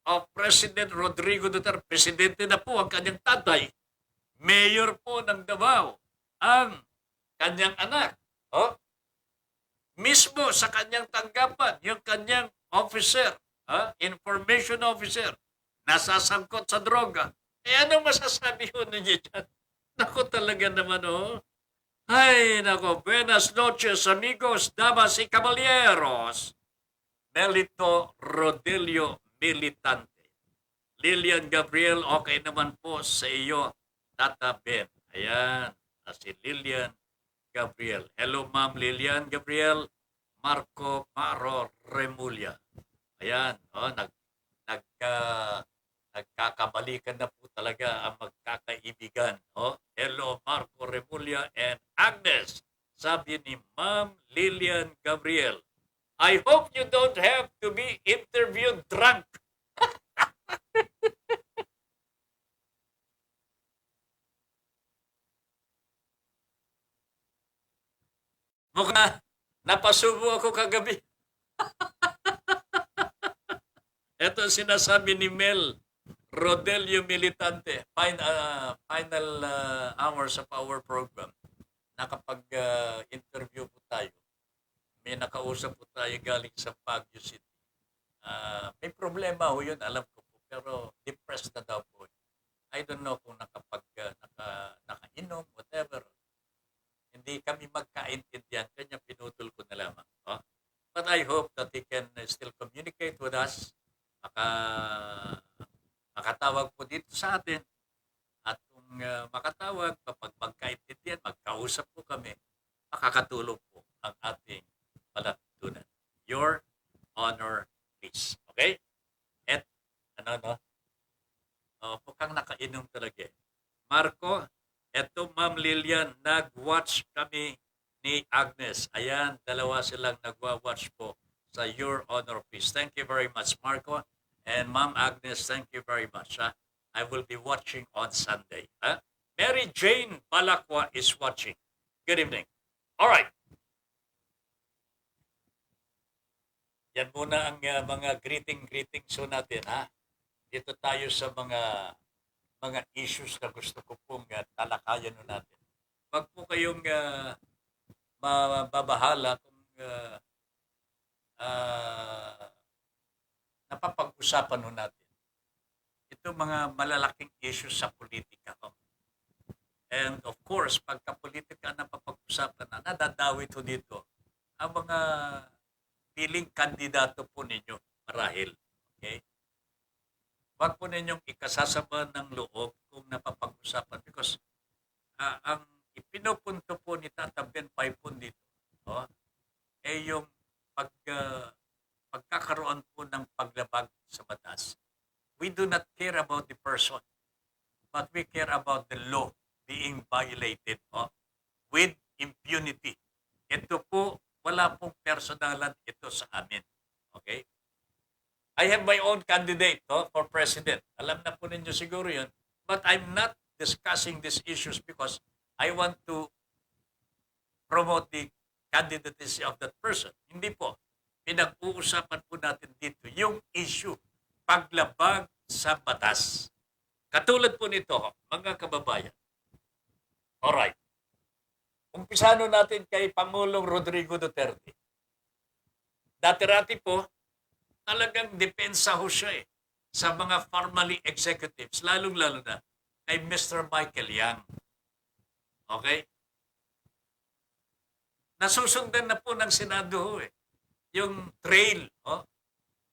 of President Rodrigo Duterte, presidente na po ang kanyang tatay, mayor po ng Davao, ang kanyang anak. Oh, mismo sa kanyang tanggapan, yung kanyang officer, information officer, nasasangkot sa droga. Eh ano masasabi ho ninyo dyan? Naku talaga naman Ay, nako, buenas noches amigos, damas y caballeros. Melito Rodelio Militante. Lilian Gabriel, okay naman po sa iyo, Tata Ben. Ayan, si Lilian Gabriel. Hello, Ma'am Lilian Gabriel. Marco Maro Remulla. Ayan, nagkakabalikan na po talaga ang magkakaibigan. Hello, Marco Remulla and Agnes. Sabi ni Ma'am Lilian Gabriel, I hope you don't have to be interviewed drunk. Mukhang napasubo ako kagabi. Ito sinasabi ni Mel Rodelio Militante, final hours of our program. Nakapag-interview po tayo. May nakausap po tayo galing sa Baguio City. May problema ho yun, alam ko po. Pero depressed na daw po. I don't know kung nakainom, whatever. Hindi kami magkaintindihan. Kanya pinutol ko na lamang. But I hope that he can still communicate with us. Makatawag po dito sa atin. At kung makatawag, kapag magkaintindihan, magkausap po kami, makakatulong po ang ating palatuntunan. Your honor, please. Okay? At, mukhang nakainom talaga. Marco, eto Ma'am Lilian, nag-watch kami ni Agnes. Ayan, dalawa silang nagwa-watch po sa Your Honor, please. Thank you very much, Marco. And Ma'am Agnes, thank you very much. I will be watching on Sunday. Mary Jane Balakwa is watching. Good evening. All right. Yan muna ang mga greetings so natin. Dito tayo sa mga issues na gusto ko pong talakayan natin. Wag po kayong mababahala kung napapag-usapan natin. Ito mga malalaking issues sa politika. And of course, pagka-politika na napapag-usapan na, nadadawit ho dito ang mga piling kandidato po ninyo marahil. Okay? Wag po ninyong ikasasama ng loob kung napapag-usapan because ang ipinupunto po ni Tata Ben Paipon dito yung pagkakaroon po ng paglabag sa batas. We do not care about the person, but we care about the law being violated with impunity. Ito po, wala pong personalan ito sa amin. Okay? I have my own candidate for president. Alam na po ninyo siguro yun. But I'm not discussing these issues because I want to promote the candidacy of that person. Hindi po. Pinag-uusapan po natin dito yung issue, paglabag sa batas. Katulad po nito, mga kababayan. Alright. Umpisano natin kay Pangulong Rodrigo Duterte. Dati-rati po, talagang depensa ho siya sa mga formally executives, lalong-lalo na kay Mr. Michael Yang. Okay? Nasusundan na po ng Senado ho yung trail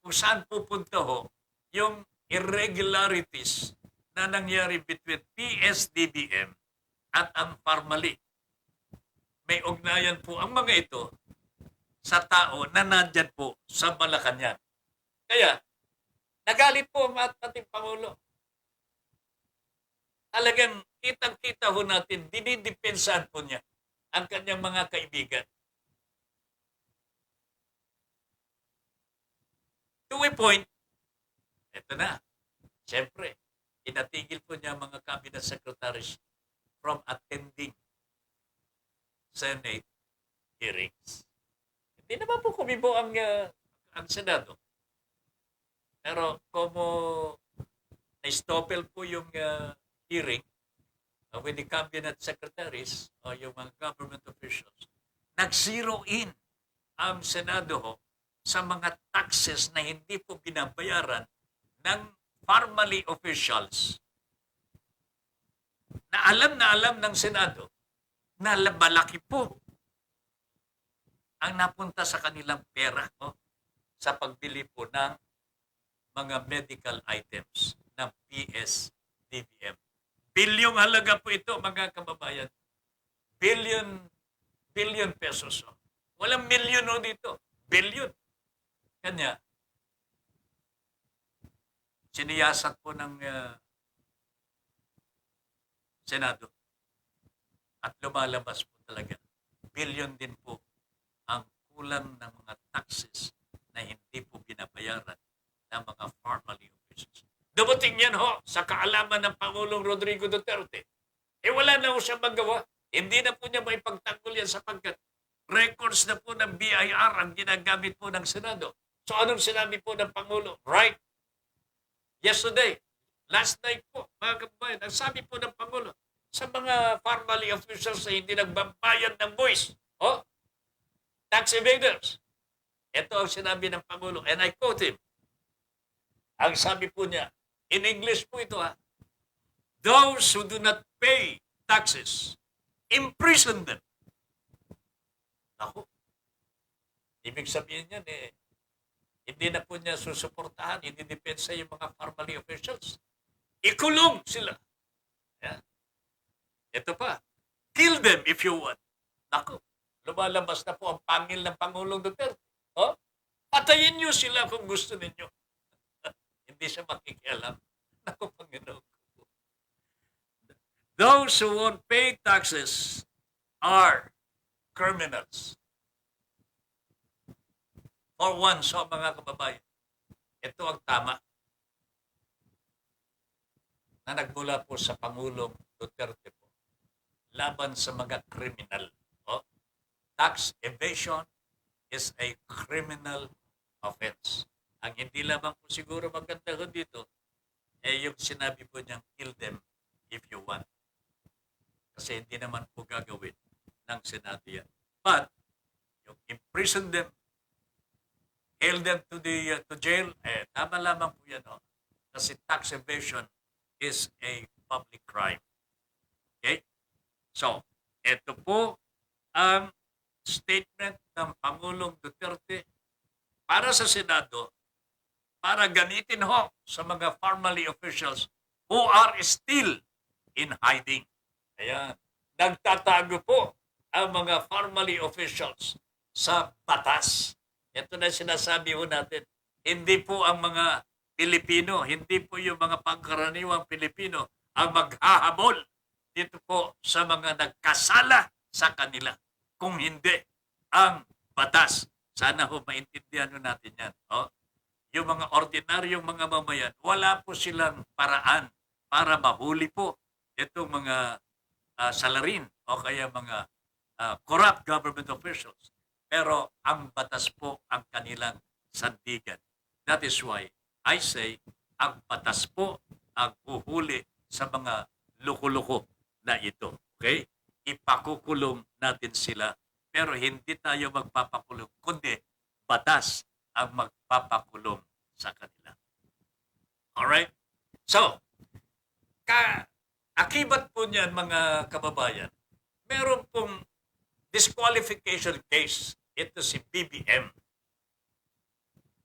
kung saan pupunta yung irregularities na nangyari between PSDBM at ang Parmali. May ugnayan po ang mga ito sa tao na nandyan po sa Malacanang. Kaya, nagalit po ang ating Pangulo. Talagang kitang-kita ho natin, dinidepensahan po niya ang kanyang mga kaibigan. To a point, eto na. Siyempre, inatigil po niya mga cabinet secretaries from attending Senate hearings. Hindi naman po kumibo ang Senado. Pero como na-stoppel po yung hearing with the cabinet secretaries o yung mga government officials, nag-zero in ang Senado ho sa mga taxes na hindi po binabayaran ng formally officials na alam ng Senado na malaki po ang napunta sa kanilang pera sa pagbili po ng mga medical items ng PSDBM. Bilyong halaga po ito, mga kababayan. Billion pesos. Walang milyon dito. Billion. Kanya, siniyasak po ng Senado at lumalabas po talaga. Billion din po ang kulang ng mga taxes na hindi po binabayaran ng mga formally officials. Dumating yan sa kaalaman ng Pangulong Rodrigo Duterte. Wala na siya magawa. Hindi na po niya maipagtanggol yan sapagkat records na po ng BIR ang ginagamit po ng Senado. So anong sinabi po ng Pangulo? Right. Yesterday, last night po, mga kababayan, ang sabi po ng Pangulo sa mga formally officials na hindi nagbabayad ng buwis, tax evaders. Ito ang sinabi ng Pangulo, and I quote him. Ang sabi po niya, in English po ito those who do not pay taxes, imprison them. Ako, ibig sabihin yan hindi na po niya susuportahan, hindi depensa yung mga formally officials. Ikulong sila. Yan. Ito pa, kill them if you want. Ako, lumalabas na po ang pangil ng Pangulong Duterte. Patayin niyo sila kung gusto ninyo. Hindi siya makikialam. Naku, Panginoon ko. Those who won't pay taxes are criminals. For once, mga kababayan, ito ang tama na nagmula po sa Pangulong Duterte po laban sa mga kriminal. Tax evasion is a criminal offense. Ang hindi lamang po siguro maganda ko dito, yung sinabi po niyang kill them if you want. Kasi hindi naman po gagawin ng Senado yan. But, yung imprison them, hail them to jail, tama lamang po yan. Kasi tax evasion is a public crime. Okay? So, ito po ang statement ng Pangulong Duterte para sa Senado para gamitin sa mga formally officials who are still in hiding. Ayan. Nagtatago po ang mga formally officials sa batas. Ito na sinasabi natin. Hindi po ang mga Pilipino, hindi po yung mga pangkaraniwang Pilipino ang maghahabol dito po sa mga nagkasala sa kanila. Kung hindi ang batas. Sana maintindihan natin yan. Yung mga ordinaryong mga mamayan, wala po silang paraan para mahuli po itong mga salarin o kaya mga corrupt government officials. Pero ang batas po ang kanilang sandigan. That is why I say, ang batas po ang huhuli sa mga luko-luko na ito. Okay? Ipakukulong natin sila. Pero hindi tayo magpapakulong, kundi batas ang magpapakulong sa kanila. Alright? So, akibat po niyan mga kababayan, meron pong disqualification case. Ito si BBM.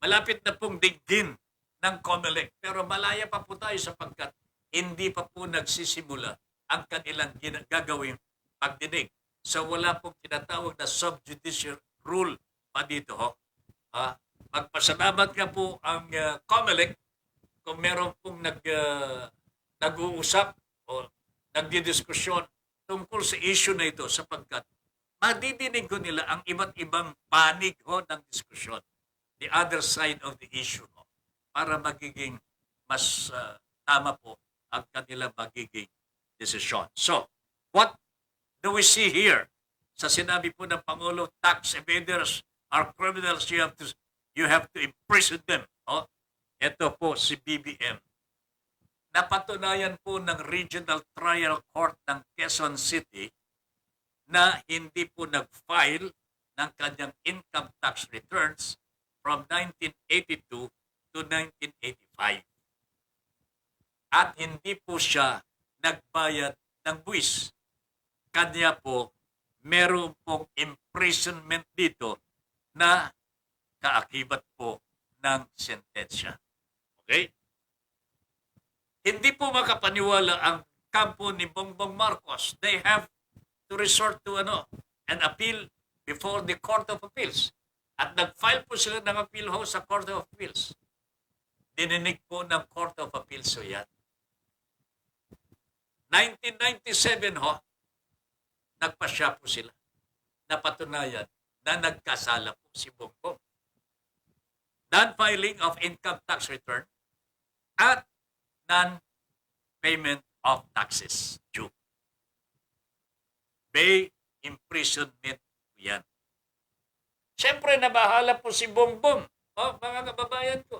Malapit na pong digdin ng COMELEC. Pero malaya pa po tayo sapagkat hindi pa po nagsisimula ang kanilang gagawing pagdinig. So wala pong tinatawag na subjudicial rule pa dito. Magpasalamat nga po ang COMELEC kung meron pong nag-uusap o nagdidiskusyon tungkol sa issue na ito sapagkat madidinig ko nila ang iba't ibang panig ng diskusyon. The other side of the issue para magiging mas tama po ang kanilang magiging desisyon. So, what do we see here? Sa sinabi po ng Pangulo, tax evaders are criminals. You have to imprison them. Ito po si BBM. Napatunayan po ng Regional Trial Court ng Quezon City na hindi po nag-file ng kanyang income tax returns from 1982 to 1985. At hindi po siya nagbayad ng buwis. Kanya po, meron pong imprisonment dito na kaakibat po ng sentensya. Okay? Hindi po makapaniwala ang kampo ni Bongbong Marcos. They have to resort to an appeal before the Court of Appeals. At nag-file po sila ng appeal ho sa Court of Appeals. Dininig po ng Court of Appeals so yan. 1997 ho, nagpasya po sila. Napatunayan na nagkasala po si Bongbong. Non-filing of income tax return at non-payment of taxes due. May imprisonment po yan. Siyempre, nabahala po si Bongbong. Mga kababayan ko,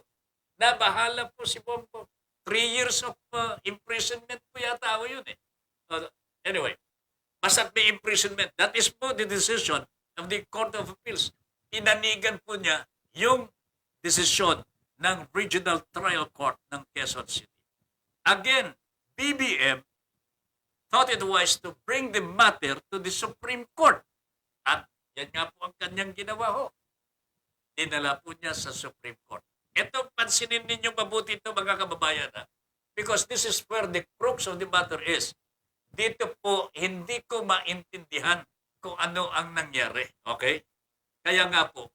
nabahala po si Bongbong. 3 years of imprisonment po yata ako yun eh. Anyway, basta may imprisonment. That is po the decision of the Court of Appeals. Inanigan po niya yung desisyon ng Regional Trial Court ng Quezon City. Again, BBM thought it wise to bring the matter to the Supreme Court. At yan nga po ang kanyang ginawa ho. Dinala po niya sa Supreme Court. Ito, pansinin ninyo mabuti ito mga kababayan. Because this is where the crux of the matter is. Dito po, hindi ko maintindihan kung ano ang nangyari. Okay? Kaya nga po,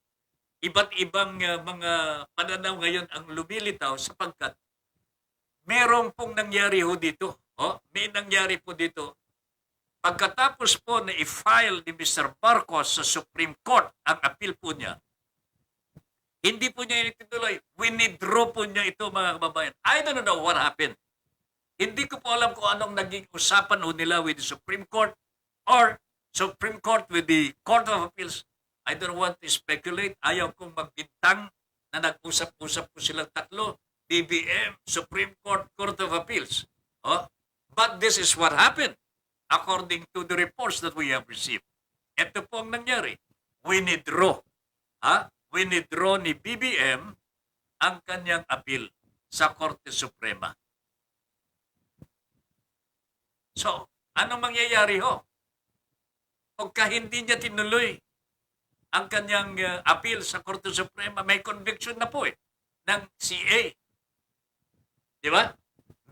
iba't ibang mga pananaw ngayon ang lumilitaw sapagkat merong pong nangyari ho dito. May nangyari po dito. Pagkatapos po na i-file ni Mr. Marcos sa Supreme Court ang appeal po niya, hindi po niya itituloy. Winidraw po niya ito mga kababayan. I don't know what happened. Hindi ko po alam kung anong naging usapan ho nila with the Supreme Court or Supreme Court with the Court of Appeals. I don't want to speculate. Ayaw kong magbintang na nag-usap-usap po silang tatlo. BBM, Supreme Court, Court of Appeals. But this is what happened according to the reports that we have received. Ito po ang nangyari. Winidraw. Winidraw ni BBM ang kanyang appeal sa Korte Suprema. So, anong mangyayari ho? Pagka hindi niya tinuloy ang kanyang appeal sa Korte Suprema, may conviction na po ng CA. Di ba?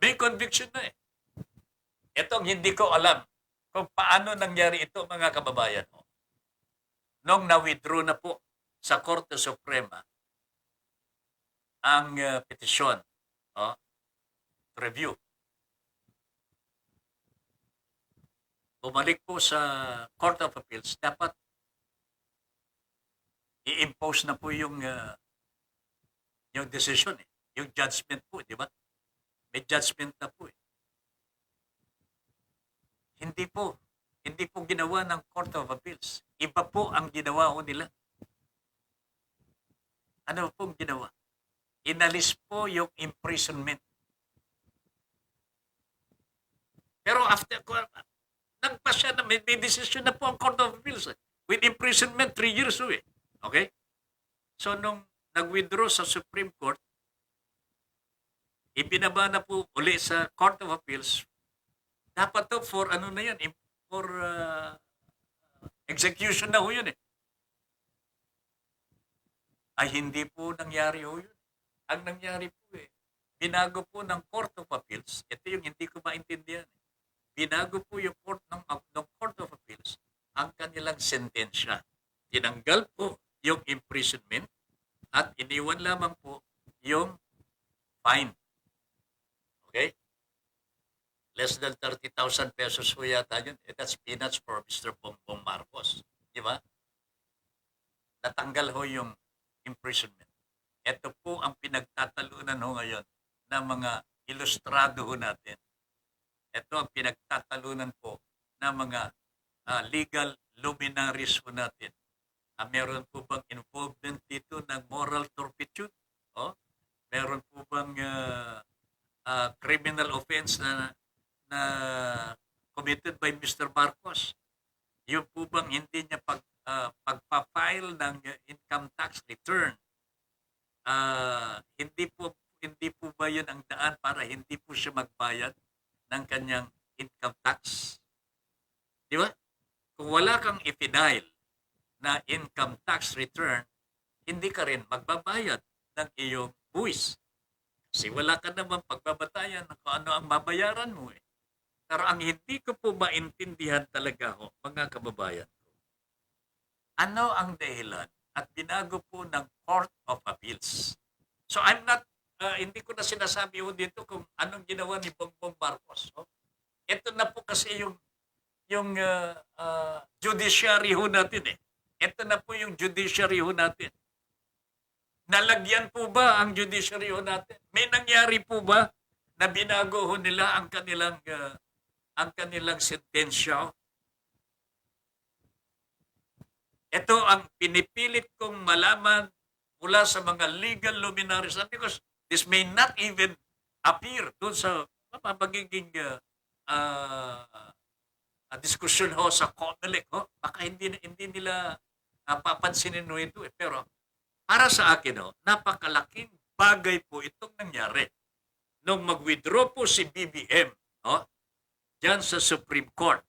May conviction na Itong hindi ko alam kung paano nangyari ito mga kababayan. Nung na-withdraw na po sa Korte Suprema ang petisyon review. Bumalik po sa Court of Appeals, dapat i-impose na po yung decision yung judgment po, di ba? May judgment na po Hindi po ginawa ng Court of Appeals. Iba po ang ginawa ho nila. Ano pong ginawa? Inalis po yung imprisonment. Pero after, nagpasya na, may decision na po ang Court of Appeals. With imprisonment, 3 years Okay? So, nung nag-withdraw sa Supreme Court, ibinaba na po uli sa Court of Appeals. Dapat to for for execution na ho yun Ay hindi po nangyari ho yun. Ang nangyari po binago po ng Court of Appeals. Ito yung hindi ko maintindihan Binago po yung Court of Appeals ang kanilang sentensya. Tinanggal po yung imprisonment at iniwan lamang po yung fine. Okay? Less than 30,000 pesos po yata yun. That's peanuts for Mr. Bongbong Marcos. Di ba? Natanggal ho yung imprisonment. Ito po ang pinagtatalunan ho ngayon ng mga ilustrado ho natin. Ito ang pinagtatalunan po ng mga legal luminaries po natin. Meron po bang involvement dito ng moral turpitude? Meron po bang criminal offense na committed by Mr. Marcos? Yung po bang hindi niya pagpa-file ng income tax return, hindi po ba yun ang daan para hindi po siya magbayad ng kanyang income tax? Di ba? Kung wala kang i-file na income tax return, hindi ka rin magbabayad ng iyong buwis. Kasi wala ka naman pagbabatayan ng kung ano ang babayaran mo eh. Pero ang hindi ko po maintindihan talaga ho, mga kababayan ko, ano ang dahilan at binago po ng Court of Appeals? So I'm not, hindi ko na sinasabi ho dito kung anong ginawa ni Bongbong Marcos. Ho? Ito na po kasi yung judiciary ho natin eh. Ito na po yung judiciary ho natin. Nalagyan po ba ang judiciary ho natin? May nangyari po ba na binago ho nila ang kanilang sentensya? Ito ang pinipilit kong malaman mula sa mga legal luminaries because this may not even appear doon sa magiging diskusyon ho sa COMELEC. Baka hindi nila papansinin ho ito eh. Pero para sa akin, napakalaking bagay po itong nangyari. Nung mag-withdraw po si BBM dyan sa Supreme Court,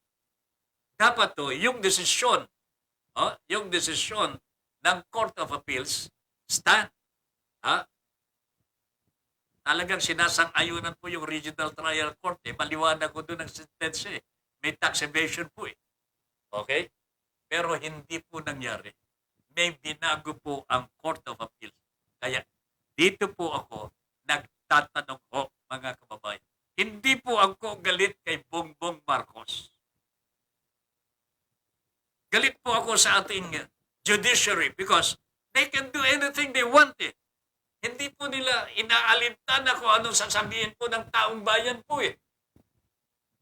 dapat yung desisyon ng Court of Appeals stand. Talagang sinasang-ayunan po yung Regional Trial Court. Maliwanag ko doon ang sentensya eh. May tax evasion po eh. Okay? Pero hindi po nangyari. May binago po ang Court of Appeals. Kaya dito po ako nagtatanong ho, mga kababayan. Hindi po ako galit kay Bongbong Marcos. Galit po ako sa ating judiciary because they can do anything they want eh. Hindi po nila inaalintana kung anong sasabihin po ng taong bayan po eh.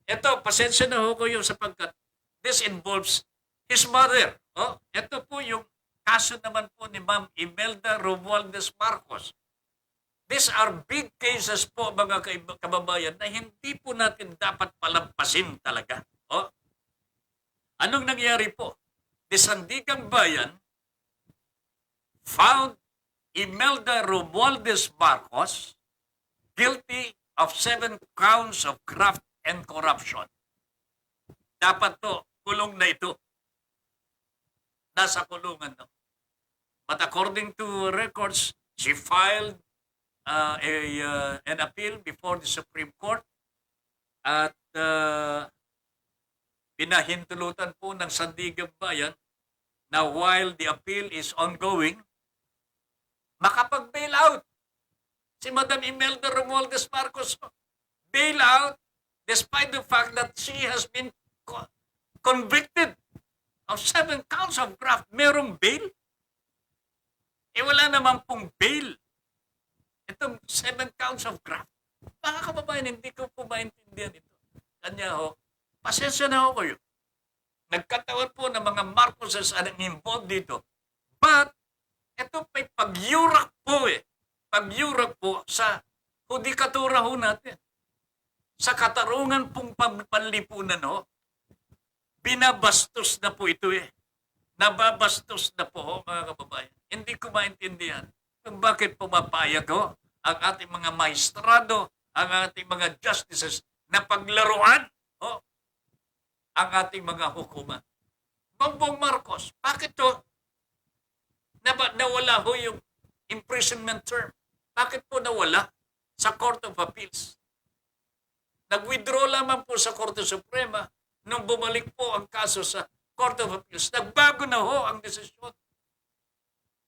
Ito, pasensya na ho kayo sapagkat this involves his mother. Ito po yung kaso naman po ni Ma'am Imelda Romualdez Marcos. These are big cases po mga kababayan na hindi po natin dapat palampasin talaga. Anong nangyari po? The Sandigang Bayan found Imelda Romualdez Marcos guilty of 7 counts of graft and corruption. Dapat to, kulong na ito. Nasa kulungan no. But according to records, she filed an appeal before the Supreme Court at pinahintulutan po ng Sandigang Bayan na while the appeal is ongoing, makapag-bail out. Si Madam Imelda Romualdez Marcos, bail out despite the fact that she has been convicted of 7 counts of graft. Merong bail? Wala naman pong bail. Itong 7 counts of graft. Mga kababayan, hindi ko po maintindihan ito. Kanya ho, pasensya na ho kayo. Nagkataon po ng mga Marcoses ang involved dito. But, ito may pag-yurak po eh. Pag-yurak po sa hudikatura ho natin. Sa katarungan pong panlipunan ho, binabastos na po ito eh. Nababastos na po ho, mga kababayan. Hindi ko maintindihan kung bakit pumapayag ho ang ating mga maestrado, ang ating mga justices na paglaruan ho, ang ating mga hukuman. Bongbong Marcos, bakit to? Nawala ho yung imprisonment term. Bakit po nawala sa Court of Appeals? Nag-withdraw lamang po sa Korte Suprema nung bumalik po ang kaso sa Court of Appeals. Nagbago na ho ang desisyon.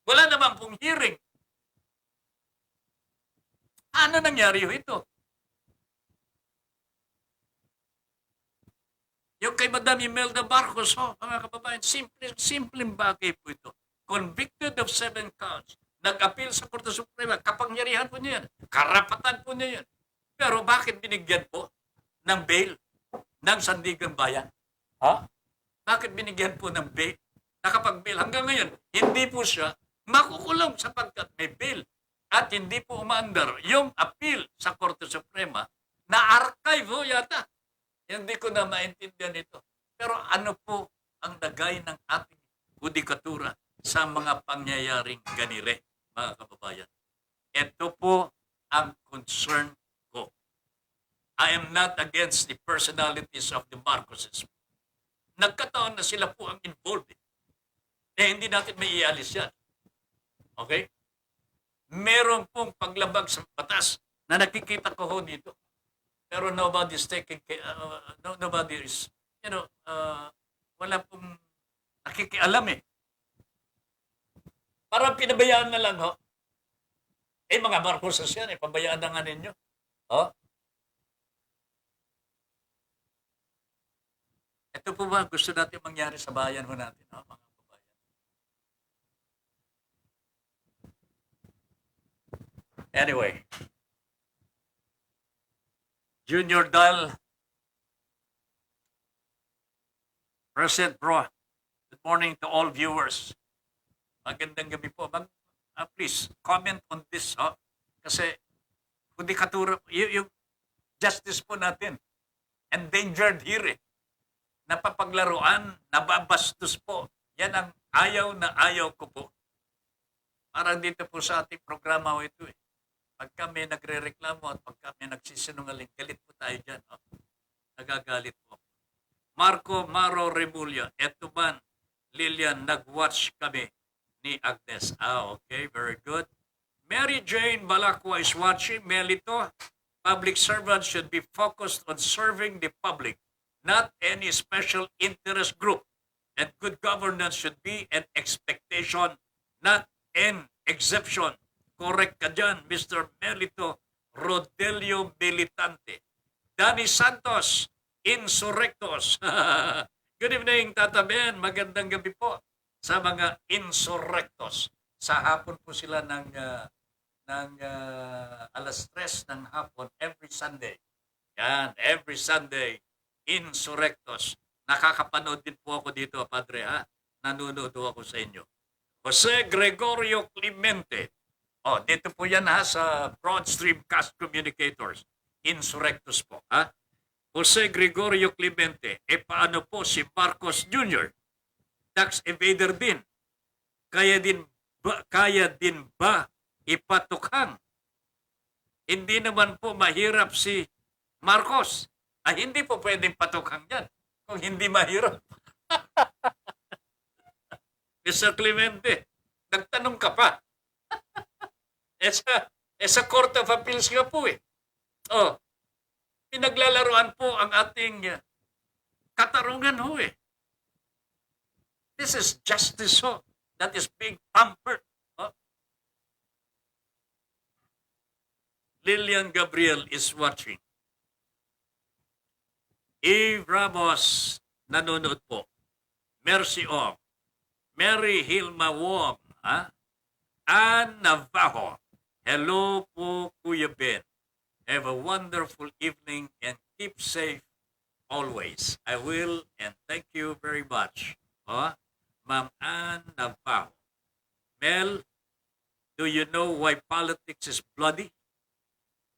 Wala naman pong hearing. Ano nangyari ho ito? Yung kay Madam Imelda Marcos, mga kababayan, simpleng bagay po ito. Convicted of 7 counts. Nag-appeal sa Korte Suprema. Kapangyarihan po niya yan. Karapatan po niya yan. Pero bakit binigyan po ng bail ng Sandigang Bayan? Bakit binigyan po ng bail? Nakapag-bail hanggang ngayon, hindi po siya makukulong sapagkat may bail at hindi po umaandar yung appeal sa Korte Suprema na-archive ho yata. Hindi ko na maintindihan ito. Pero ano po ang lagay ng ating judikatura sa mga pangyayaring ganire, mga kababayan? Ito po ang concern ko. I am not against the personalities of the Marcoses. Nagkataon na sila po ang involved. Hindi natin may ialis yan. Okay? Meron pong paglabag sa batas na nakikita ko ho dito. Pero nobody's taking nobody is, wala pong nakikialam eh. Parang pinabayaan na lang ho. Mga Marcoses yan, pabayaan na nga ninyo. Ito po ba gusto natin mangyari sa bayan ho natin, mga kababayan? Anyway, Junior Dal, President Bro, good morning to all viewers. Magandang gabi po. Please, comment on this. Kasi, judikatura, yung justice po natin, endangered here eh. Napapaglaruan, nababastos po. Yan ang ayaw na ayaw ko po. Parang dito po sa ating programa ho ito eh. Pag kami nagre-reklamo at pag kami nagsisinungaling, galit po tayo dyan. Nagagalit po. Maro Remulla, eto man, Lilian, nag-watch kami ni Agnes. Okay, very good. Mary Jane Balacqua is watching. Melito, public servants should be focused on serving the public, not any special interest group. And good governance should be an expectation, not an exception. Correct ka dyan, Mr. Melito Rodelio Militante. Danny Santos, Insurrectos. Good evening, Tata Ben. Magandang gabi po sa mga Insurrectos. Sa hapon po sila ng alas 3 ng hapon every Sunday. Yan, every Sunday, Insurrectos. Nakakapanood din po ako dito, Padre, ha? Nanonood ako sa inyo. Jose Gregorio Clemente. Dito po yan ha, sa Broad Streamcast Communicators. Insurrectos po, ha? Jose Gregorio Clemente, paano po si Marcos Jr.? Tax evader din. Kaya din ba ipatukhang? Hindi naman po mahirap si Marcos. Hindi po pwedeng patukhang yan kung hindi mahirap. Mr. Clemente, nagtanong ka pa. Sa Court of Appeals nga po eh. Pinaglalaroan po ang ating katarungan ho eh. This is justice ho that is being pampered. Lilian Gabriel is watching. Eve Ramos nanonood po. Mercy Ong. Mary Hilma Wong. Ann Navajo. Hello po, Kuya Ben. Have a wonderful evening and keep safe always. I will and thank you very much. Ma'am Ann Navajo. Mel, do you know why politics is bloody?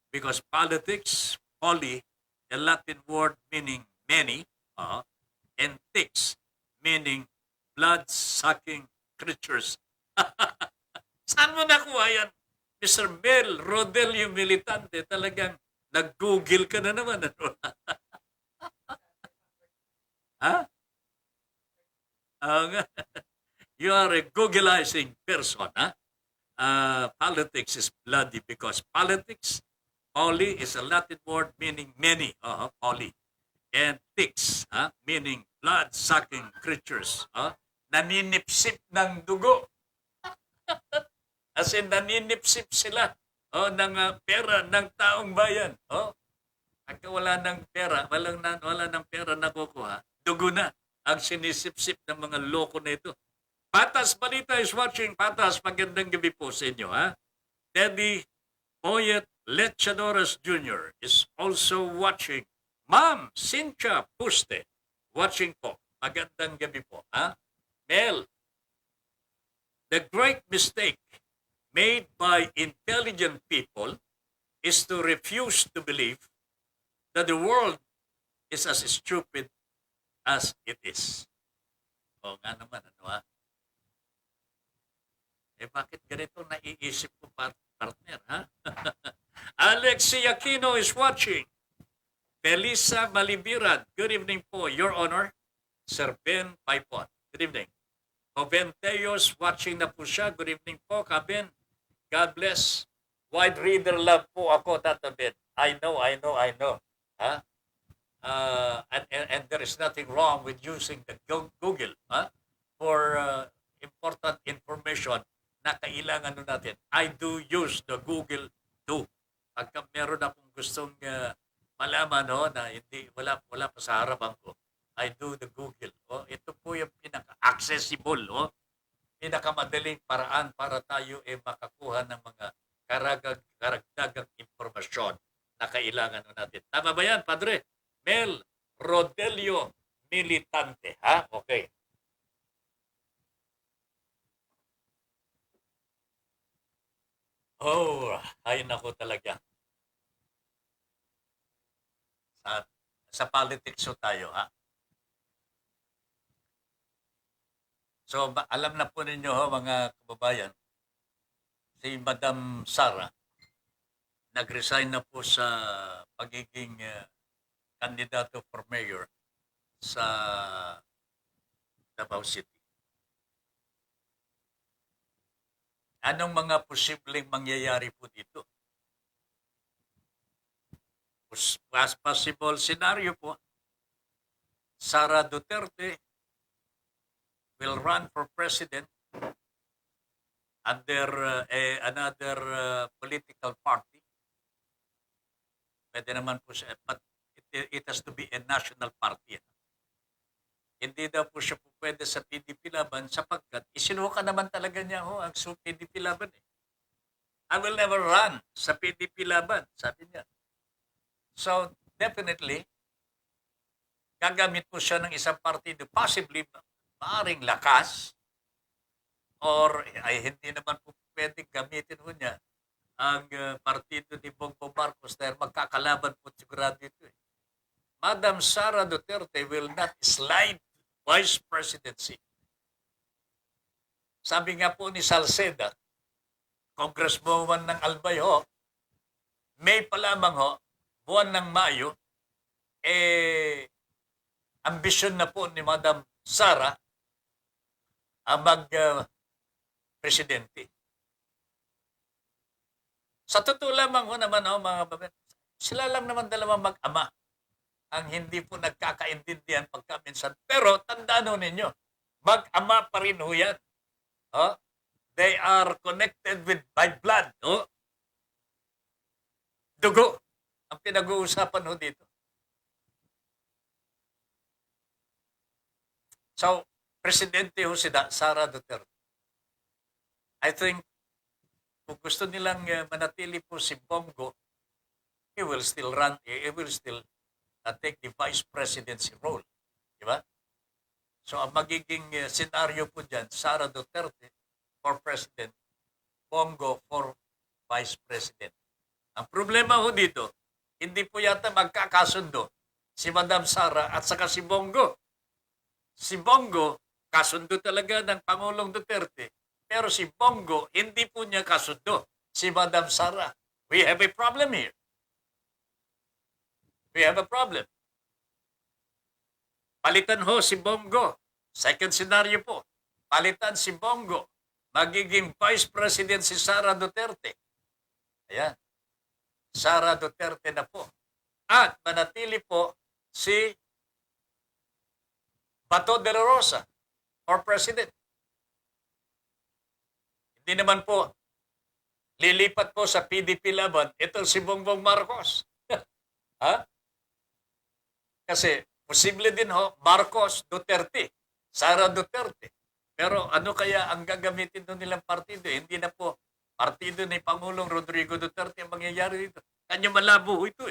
Because politics, poly, the Latin word meaning many, and ticks, meaning blood-sucking creatures. Saan mo nakuha yan? Mr. Mel Rodelio Militante, talagang nag-google ka na naman. Ha? You are a Googleizing person, ha? Politics is bloody because politics, poly is a Latin word meaning many, poly. And ticks, meaning blood-sucking creatures, naninipsip ng dugo. As in, naninipsip sila ng pera ng taong bayan. Pagka wala ng pera, wala ng pera nakukuha, dugo na ang sinisipsip ng mga loko na ito. Patas Balita is watching. Patas, magandang gabi po sa inyo. Teddy Poyet Lechadoras Jr. is also watching. Ma'am Cynthia Puste, watching po. Magandang gabi po. Mel, the great mistake made by intelligent people is to refuse to believe that the world is as stupid as it is. O nga naman, ano ha? Bakit ganito naiisip ko, partner, ha? Alexi Aquino is watching. Belisa Malibiran, good evening po, Your Honor. Sir Ben Paipon, good evening. Joventeos, watching na po siya. Good evening po, Kabin. God bless. Wide reader love po ako, Tata Ben. I know. Huh? And there is nothing wrong with using the Google for important information na kailangan nun natin. I do use the Google too. Pagka meron akong gustong malaman na wala pa sa harapan ko, I do the Google. Ito po yung pinaka-accessible, pinakamadaling paraan para tayo makakuha ng mga karagdagang impormasyon na kailangan natin. Tama ba yan, Padre? Mel Rodelio Militante, ha? Okay. Ay nako talaga. Sa politics tayo, ha? So, alam na po ninyo, mga kababayan, si Madam Sara, nag-resign na po sa pagiging kandidato for mayor sa Davao City. Anong mga posibleng mangyayari po dito? Possible scenario po, Sara Duterte will run for president under another political party. Pwede naman po siya, but it has to be a national party. Hindi daw po siya po pwede sa PDP Laban sapagkat isinuka naman talaga niya ang PDP Laban. I will never run sa PDP Laban, sabi niya. So, definitely, gagamit po siya ng isang partido, possibly maaring lakas, or ay hindi naman po pwedeng gamitin po niya ang partido ni Bongbong Marcos dahil magkakalaban po sigurado ito. Madam Sara Duterte will not slide vice presidency. Sabi nga po ni Salceda, congresswoman ng Albay May pa lamang buwan ng Mayo, ambisyon na po ni Madam Sara ang mag-presidente. Sa totoo lamang naman, mga babae, sila lang naman dalawang mag-ama ang hindi po nagkakaintindihan pagkaminsan. Pero tandaan ninyo, mag-ama pa rin yan. They are connected by blood. Dugo ang pinag-uusapan dito. So, Presidente si Sara Duterte. I think, kung gusto nilang manatili po si Bongo, he will still take the vice presidency role. Diba? So, ang magiging senaryo po dyan, Sara Duterte for president, Bongo for vice president. Ang problema dito, hindi po yata magkakasundo si Madam Sara at saka si Bongo. Si Bongo, kasundo talaga ng Pangulong Duterte. Pero si Bongo, hindi po niya kasundo si Madam Sara. We have a problem here. We have a problem. Palitan si Bongo. Second scenario po. Palitan si Bongo. Magiging Vice President si Sara Duterte. Ayan. Sara Duterte na po. At manatili po si Bato de la Rosa for President. Hindi naman po lilipat po sa PDP Laban itong si Bongbong Marcos. Ha? Kasi posible din Marcos Duterte, Sara Duterte. Pero ano kaya ang gagamitin nilang partido? Hindi na po partido ni Pangulong Rodrigo Duterte ang mangyayari dito. Kanya malabo ito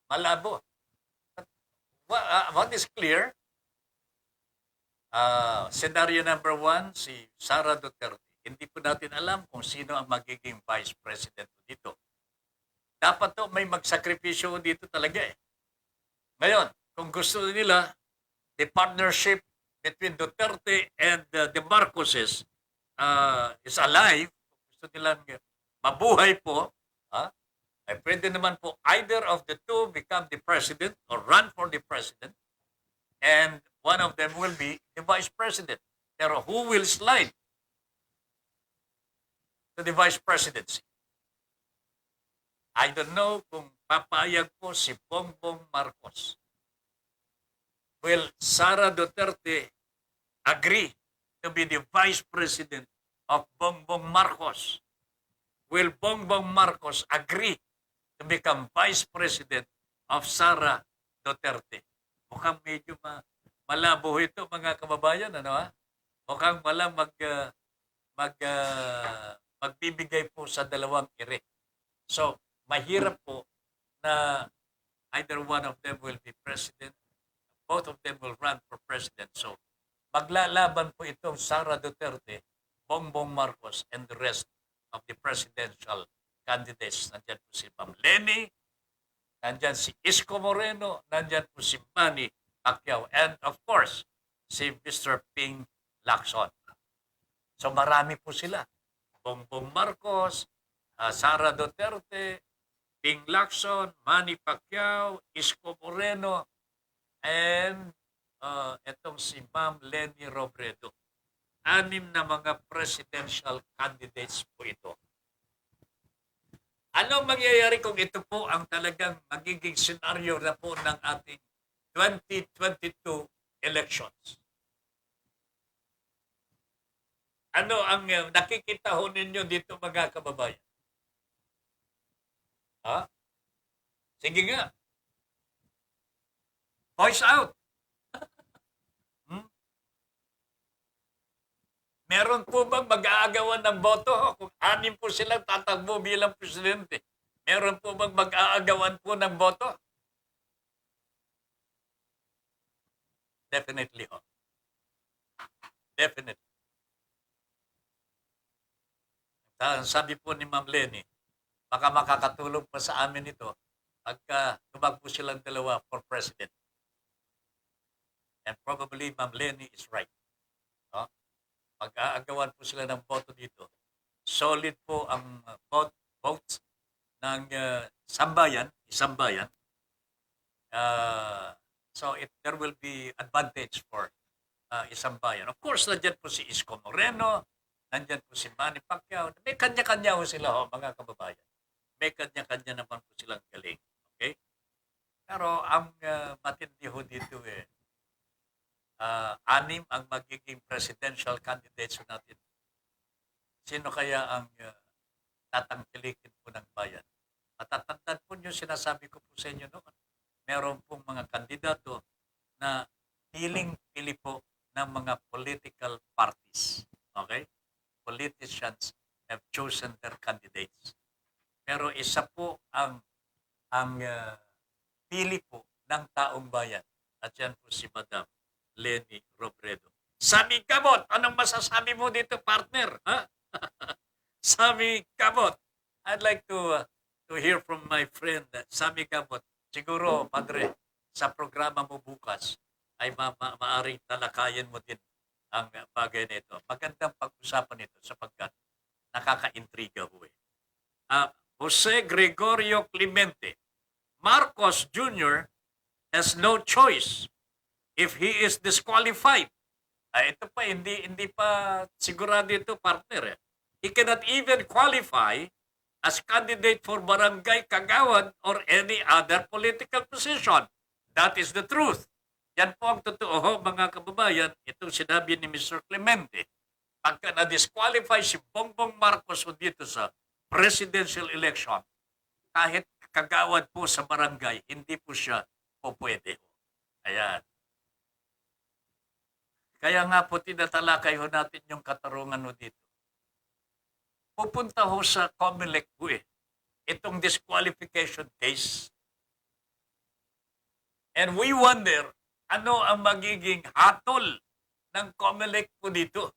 Malabo. What is clear? Scenario number 1, si Sara Duterte hindi po natin alam kung sino ang magiging vice president po dito. Dapat to may magsakripisyo dito talaga eh. Ngayon, kung gusto nila, the partnership between Duterte and the Marcoses is alive, kung gusto nilang mabuhay po, ay pwede naman po either of the two become the president or run for the president, and one of them will be the vice president. Pero who will slide to the vice presidency? I don't know kung papayag po si Bongbong Marcos. Will Sara Duterte agree to be the vice president of Bongbong Marcos? Will Bongbong Marcos agree to become vice president of Sara Duterte? Mukhang medyo malabo ito, mga kababayan, ano ha? Mukhang walang magbibigay po sa dalawang ere. So, mahirap po na either one of them will be president, both of them will run for president. So, maglalaban po itong Sara Duterte, Bongbong Marcos, and the rest of the presidential candidates. Nandyan po si Ma'am Leni, nandyan si Isko Moreno, nandyan po si Manny Pacquiao, and of course, si Mr. Ping Lacson. So, marami po sila. Bongbong Marcos, Sara Duterte, Ping Lacson, Manny Pacquiao, Isko Moreno, and itong si Ma'am Leni Robredo. 6 na mga presidential candidates po ito. Anong mangyayari kung ito po ang talagang magiging senaryo na po ng ating 2022 elections? Ano ang nakikita ho ninyo dito, mga kababayan? Sige nga. Voice out. Meron po bang mag-aagawan ng boto? Kung 6 po silang tatakbo bilang presidente, meron po bang mag-aagawan po ng boto? Definitely ho. Definitely. Sabi po ni Ma'am Leni, baka makakatulong pa sa amin ito pagka tumakbo silang dalawa for president. And probably Ma'am Leni is right. No? Mag-aagawan po sila ng boto dito. Solid po ang votes ng isang bayan. So there will be advantage for isang bayan. Of course, nandiyan po si Isko Moreno, nandiyan po si Manny Pacquiao. May kanya-kanya po sila, mga kababayan. May kanya-kanya naman po silang galing. Okay? Pero ang matindi ho dito 6 ang magiging presidential candidates natin. Sino kaya ang tatangkilikin po ng bayan? Matatandaan po nyo, sinasabi ko po sa inyo noon, meron pong mga kandidato na piling-pili po ng mga political parties. Okay? Politicians have chosen their candidates. Pero isa po ang pili po ng taong bayan. At yan po si Madam Leni Robredo. Sami Kabot, anong masasabi mo dito, partner? Ha? Sami Kabot. I'd like to hear from my friend, Sami Kabot. Siguro, Padre, sa programa mo bukas, ay maaring talakayan mo din ang bagay nito. Magandang pag-usapan ito sapagkat nakaka-intriga ho eh. Jose Gregorio Clemente, Marcos Jr. has no choice if he is disqualified. Ito pa, hindi pa sigurado ito, partner. He cannot even qualify as candidate for barangay kagawad or any other political position. That is the truth. Yan po ang totoo, mga kababayan. Itong sinabi ni Mr. Clemente. Pagka na-disqualify si Bongbong Marcos dito sa presidential election, kahit kagawad po sa barangay, hindi po siya po pwede. Ayan. Kaya nga po tinatalakay ho natin yung katarungan ho dito. Pupunta ho sa COMELEC ho itong disqualification case. And we wonder, ano ang magiging hatol ng COMELEC po dito?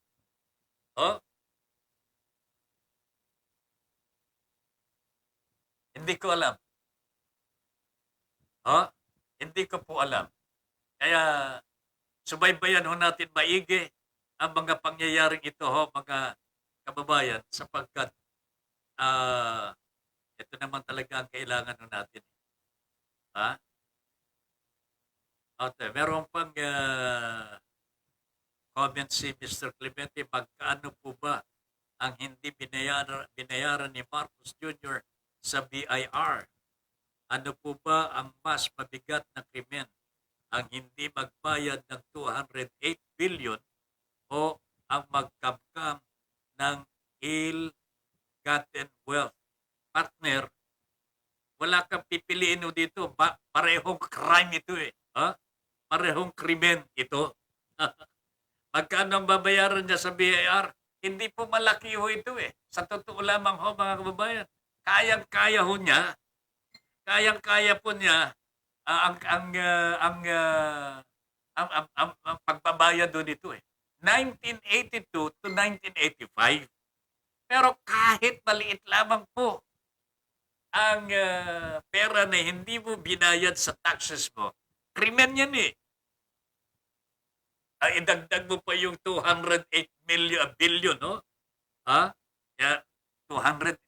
Hindi ko alam. Oh, hindi ko po alam. Kaya subaybayan ho natin maigi ang mga pangyayaring ito ho, mga kababayan, sapagkat ito naman talaga ang kailangan ho natin. Ha? Okay, meron pang comment si Mr. Clemente, magkano po ba ang hindi binayaran ni Marcos Jr. sa BIR? Ano po ba ang mas mabigat na krimen? Ang hindi magbayad ng 208 billion o ang magkamkam ng ill-gotten wealth? Partner, wala kang pipiliin mo dito. Parehong crime ito eh. Ha? Parehong krimen ito. Magkano ang babayaran niya sa BIR? Hindi po malaki ho ito eh. Sa totoo lamang ho mga kababayan. Kayang-kaya ho niya. Kayang-kaya po niya ang pagbabayad doon ito eh. 1982 to 1985. Pero kahit maliit lamang po ang pera na hindi mo binayad sa taxes mo, krimen yan eh. Idagdag mo pa yung 208 billion, no? Ha? Kaya 200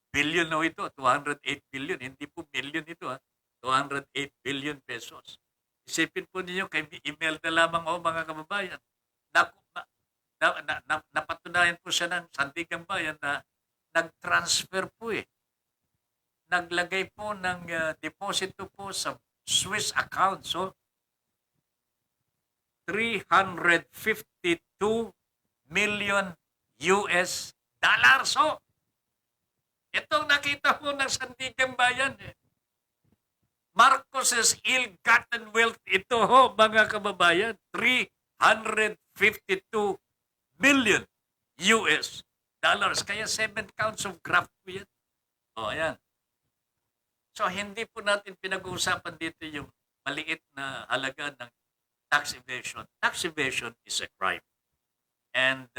billion no ito, 208 billion, hindi po billion ito ha. 208 billion pesos. Isipin po ninyo, kay email na lamang ako mga kababayan. Napatunayan po siya ng Sandigang Bayan na nag-transfer po eh. Naglagay po ng deposito po sa Swiss account. So, 352 million US dollars. So, itong nakita po ng Sandigang Bayan eh. Marcos's ill-gotten wealth, ito ho mga kababayan, 352 million US dollars. Kaya 7 counts of graft po yan. O, ayan. So, hindi po natin pinag-uusapan dito yung maliit na halaga ng tax evasion. Tax evasion is a crime. And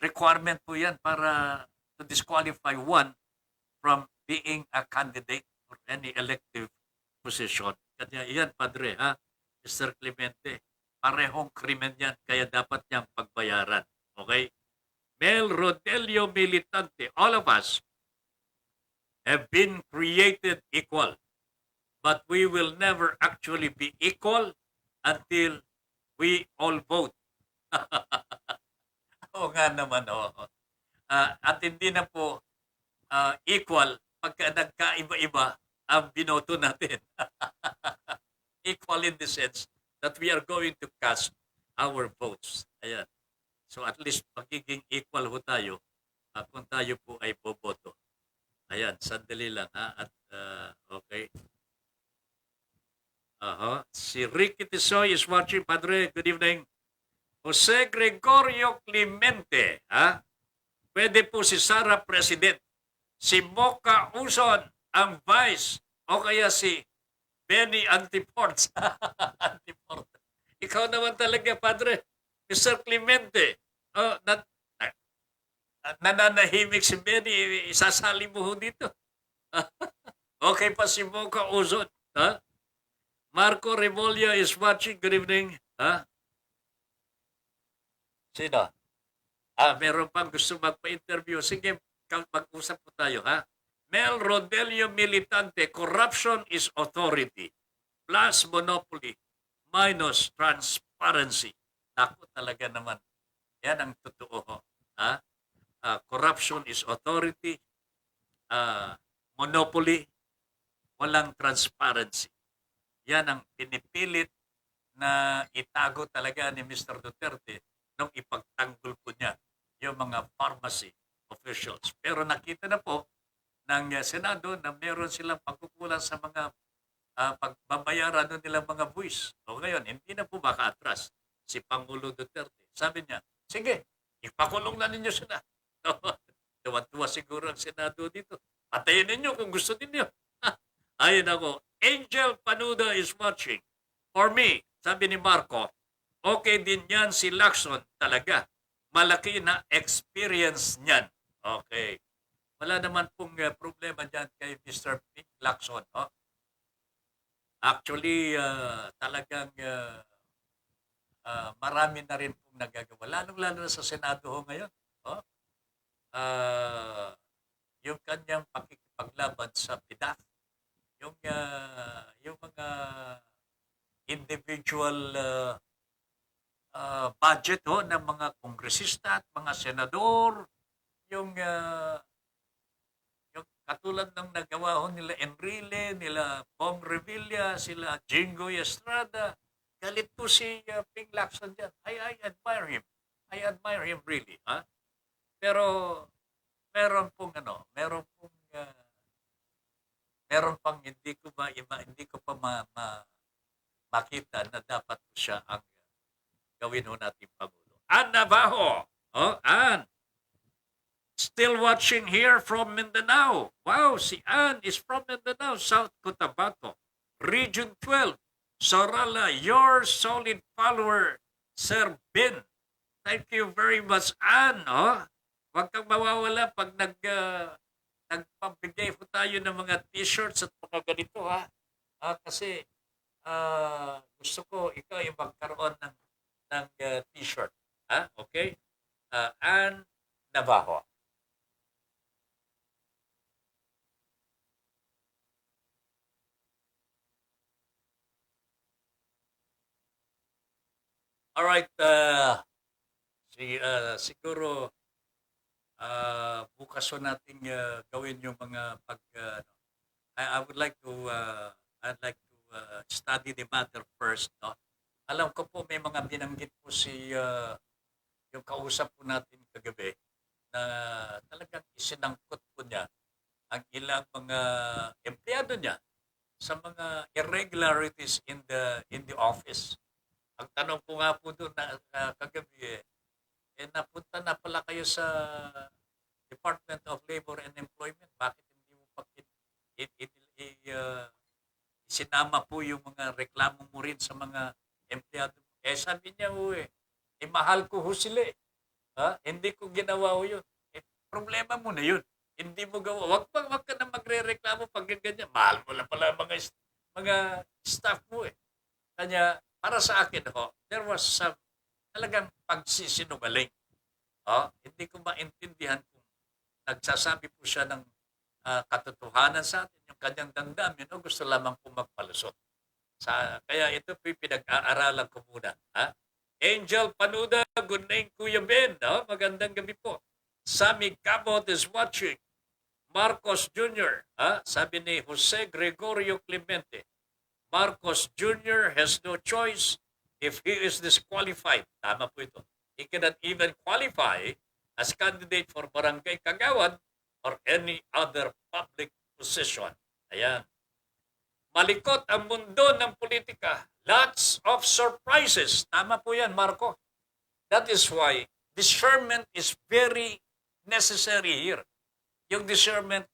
requirement po yan para to disqualify one from being a candidate for any elective position. Kaya yan, Padre, ha? Mr. Clemente, parehong krimen yan, kaya dapat niyang pagbayaran. Okay? Mel Rodelio Militante, all of us have been created equal, but we will never actually be equal until we all vote. Oo nga naman, oo. At hindi na po equal pagka nagkaiba-iba ang binoto natin. Equal in the sense that we are going to cast our votes. Ayan. So at least magiging equal ho tayo kung tayo po ay boboto. Ayan, sandali lang ha. At okay. Si Ricky Tisoy is watching, Padre. Good evening. Jose Gregorio Clemente, ha? Pwede po si Sara President. Si Mocha Uson ang vice o kaya si Benny Antiports. Antiports. Ikaw naman talaga, Padre. Mr. Clemente. Nananahimik si Benny. Isasali mo ho dito. Okay pa si Mocha Uson. Ha? Marco Remolia is watching. Good evening. Ha? Sino? Meron pang gusto magpa-interview. Sige, mag-usap po tayo, ha? Mel Rodelio Militante, corruption is authority plus monopoly minus transparency. Naku talaga naman. Yan ang totoo, ha? Corruption is authority, monopoly, walang transparency. Yan ang pinipilit na itago talaga ni Mr. Duterte nung ipagtanggol po niya yung mga pharmacy officials. Pero nakita na po ng Senado na meron silang pagkukulang sa mga pagbabayaran ng nilang mga buwis. O ngayon, hindi na po maka-atras si Pangulo Duterte. Sabi niya, sige, ipakulong na ninyo sila. Tuwa-tuwa siguro ang Senado dito. Patayin ninyo kung gusto ninyo. Ayun ako, Angel Panuda is watching. For me, sabi ni Marco, okay din yan si Lacson talaga. Malaki na experience niyan. Okay. Wala naman pong problema dyan kay Mr. Pink Lacson. Oh. Actually, talagang marami na rin pong nagagawa. Lalong-lalo na sa Senado ho ngayon. Oh. Ah, yung kanyang pakikipaglaban sa PDAF, yung mga individual budget ho ng mga kongresista at mga senador, yung yung katulad ng nagawa ho nila Enrile, nila Bong Revilla, sila Jingoy Estrada, galit po si Ping Lacson dyan. I admire him. I admire him really. Ha? Pero meron pong meron pang hindi ko pa makita na dapat po siya ang gawin ho natin Pangulo. Ann Navarro. Oh, Ann. Still watching here from Mindanao. Wow, si Ann is from Mindanao, South Cotabato. Region 12. Sorala, your solid follower, Sir Ben. Thank you very much, Ann. Oh. Huwag kang mawawala pag nagpabigay po tayo ng mga t-shirts at mga ganito, ha? Kasi gusto ko ikaw yung magkaroon ng t-shirt. Ha? Okay? Ann Navarro. Alright, siguro bukas so nating gawin yung mga I would like to study the matter first, no. Alam ko po may mga binanggit po yung kausap po natin kagabi na talagang isinangkot po niya ang ilang mga empleyado niya sa mga irregularities in the office. Ang tanong ko nga po doon na kagabi napunta na pala kayo sa Department of Labor and Employment. Bakit hindi mo isinama po yung mga reklamo mo rin sa mga empleyado? Sabi niya mahal ko ho sila eh. Hindi ko ginawa ho yun. Problema mo na yun. Hindi mo gawa. Wag ka na magre-reklamo pag ganyan. Mahal mo lang pala mga staff mo eh. Kanya, para sa akin ho, there was some talagang pagsisinungaling. Hindi ko maintindihan kung nagsasabi po siya ng katotohanan sa atin, yung kanyang damdamin, gusto lamang po magpalusot. Kaya ito po yung pinag-aaralan ko muna. Angel Panuda, good night Kuya Ben. Magandang gabi po. Sammy Cabot is watching. Marcos Jr., sabi ni Jose Gregorio Clemente, Marcos Jr. has no choice if he is disqualified. Tama po ito. He cannot even qualify as candidate for Barangay Kagawad or any other public position. Ayan. Malikot ang mundo ng politika. Lots of surprises. Tama po yan, Marco. That is why discernment is very necessary here. Yung discernment,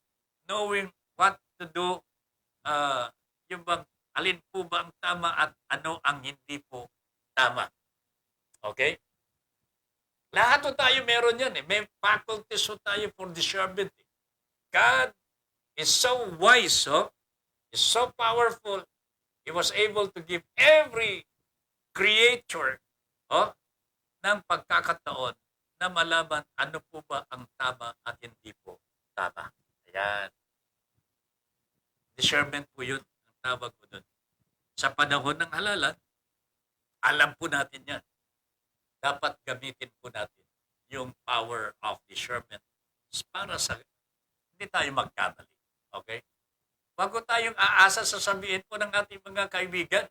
knowing what to do, yung bang alin po ba ang tama at ano ang hindi po tama. Okay? Lahat po tayo meron yan eh. May faculties po tayo for discernment. God is so wise, is so powerful. He was able to give every creature ng pagkakataon na malaman ano po ba ang tama at hindi po tama. Ayan. Discernment po yun. Tawag ko dun. Sa panahon ng halalan, alam po natin yan. Dapat gamitin po natin yung power of discernment para sa hindi tayo magkamali. Okay? Bago tayong aasa sa sabihin po ng ating mga kaibigan,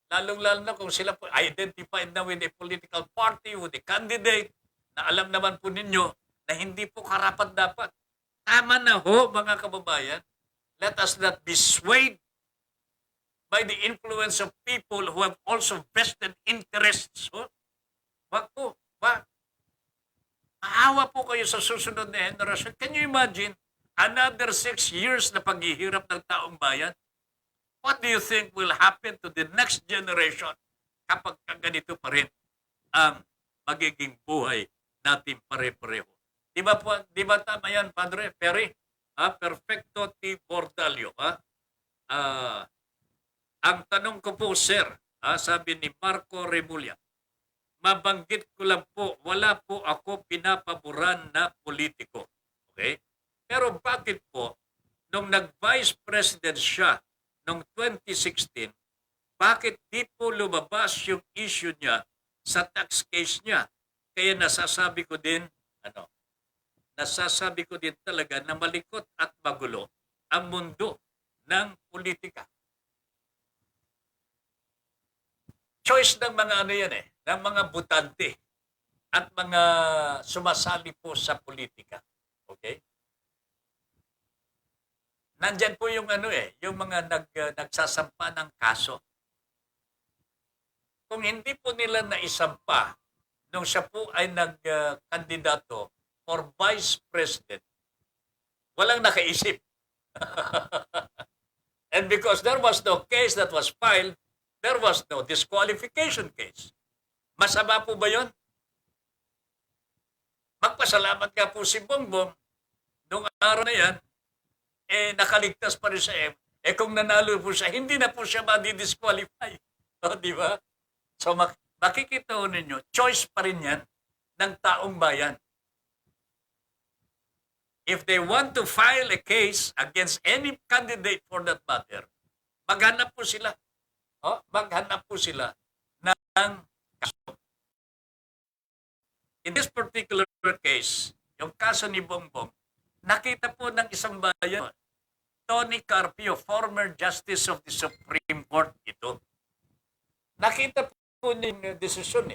lalong-lalo na kung sila po identified na with a political party, with a candidate, na alam naman po ninyo na hindi po karapat-dapat. Tama na ho, mga kababayan. Let us not be swayed by the influence of people who have also vested interests. Wag po. Maawa po kayo sa susunod na generation. Can you imagine another 6 years na paghihirap ng taong bayan? What do you think will happen to the next generation kapag ganito pa rin ang magiging buhay natin pare-pareho? Di ba tama yan, Padre Perry? Perfecto T. Bordalio. Ah, ang tanong ko po, sir, sabi ni Marco Remulla, mabanggit ko lang po, wala po ako pinapaboran na politiko. Okay? Pero bakit po, nung nag-vice president siya noong 2016, bakit di po lumabas yung issue niya sa tax case niya? Kaya nasasabi ko din talaga na malikot at magulo ang mundo ng politika. Choice ng mga ng mga butante at mga sumasali po sa politika. Okay? Nandyan po yung yung mga nagsasampa ng kaso. Kung hindi po nila naisampa nung siya po ay nagkandidato for vice president, walang nakaisip. And because there was no case that was filed, there was no disqualification case. Masama po ba yun? Magpasalamat nga po si Bongbong nung araw na yan, nakaligtas pa rin siya. Kung nanalo po siya, hindi na po siya madi-disqualify. Di ba? So makikita ho ninyo, choice pa rin yan ng taong bayan. If they want to file a case against any candidate for that matter, maghanap po sila. Maghanap po sila ng kaso. In this particular case, yung kaso ni Bongbong, nakita po ng isang bayan, Tony Carpio, former Justice of the Supreme Court ito. Nakita po ng desisyon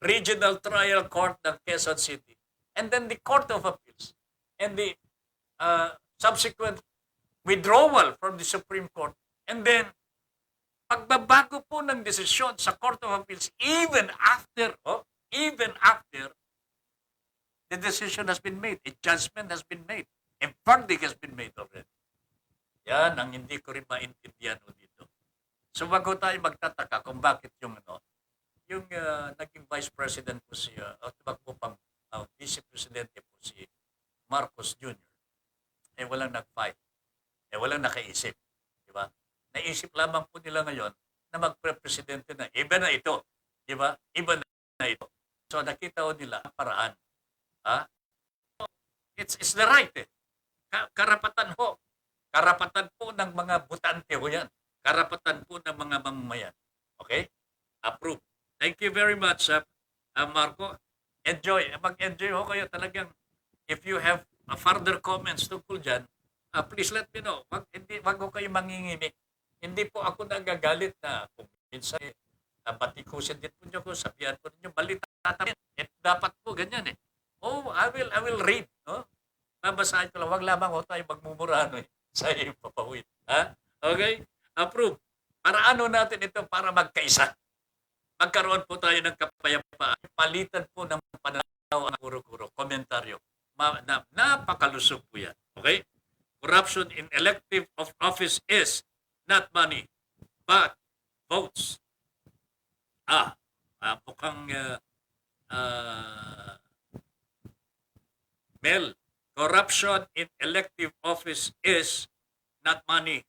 Regional Trial Court ng Quezon City, and then the Court of Appeals, and the subsequent withdrawal from the Supreme Court, and then pagbabago po ng desisyon sa Court of Appeals even after the decision has been made, a judgment has been made, a verdict has been made already. Yan ang hindi ko rin maintindihan dito. So bago tayo magtataka kung bakit yung naging vice president po si tumakbo pang vice presidente po si Marcos Jr. Walang nag-fight. Walang nakaisip, di ba? Naisip lamang po nila ngayon na magpre-presidente na iba na ito, di ba? Iba na ito. So nakita ho nila ang paraan. It's the right Karapatan ho. Karapatan po ng mga butante ho yan. Karapatan po ng mga mamamayan. Okay? Approve. Thank you very much, Marco. Enjoy. Mag-enjoy ho kayo talagang. If you have further comments tungkol dyan, please let me know. Wag ko kayo mangingimi. Hindi po ako nagagalit na kung minsan batikusin din po nyo ko, sabihan po ninyo, balita natin. Dapat po ganyan I will read. No? Babasahin ko lang. Wag lamang tayo magmumura sa iyong papawid. Okay? Approve. Para ano natin ito? Para magkaisa. Magkaroon po tayo ng kapayapaan. Palitan po ng pananaw ang kuro-kuro. Komentaryo. Napakalusog po yan. Okay? Corruption in elective of office is not money, but votes. Mukhang Mel, corruption in elective office is not money,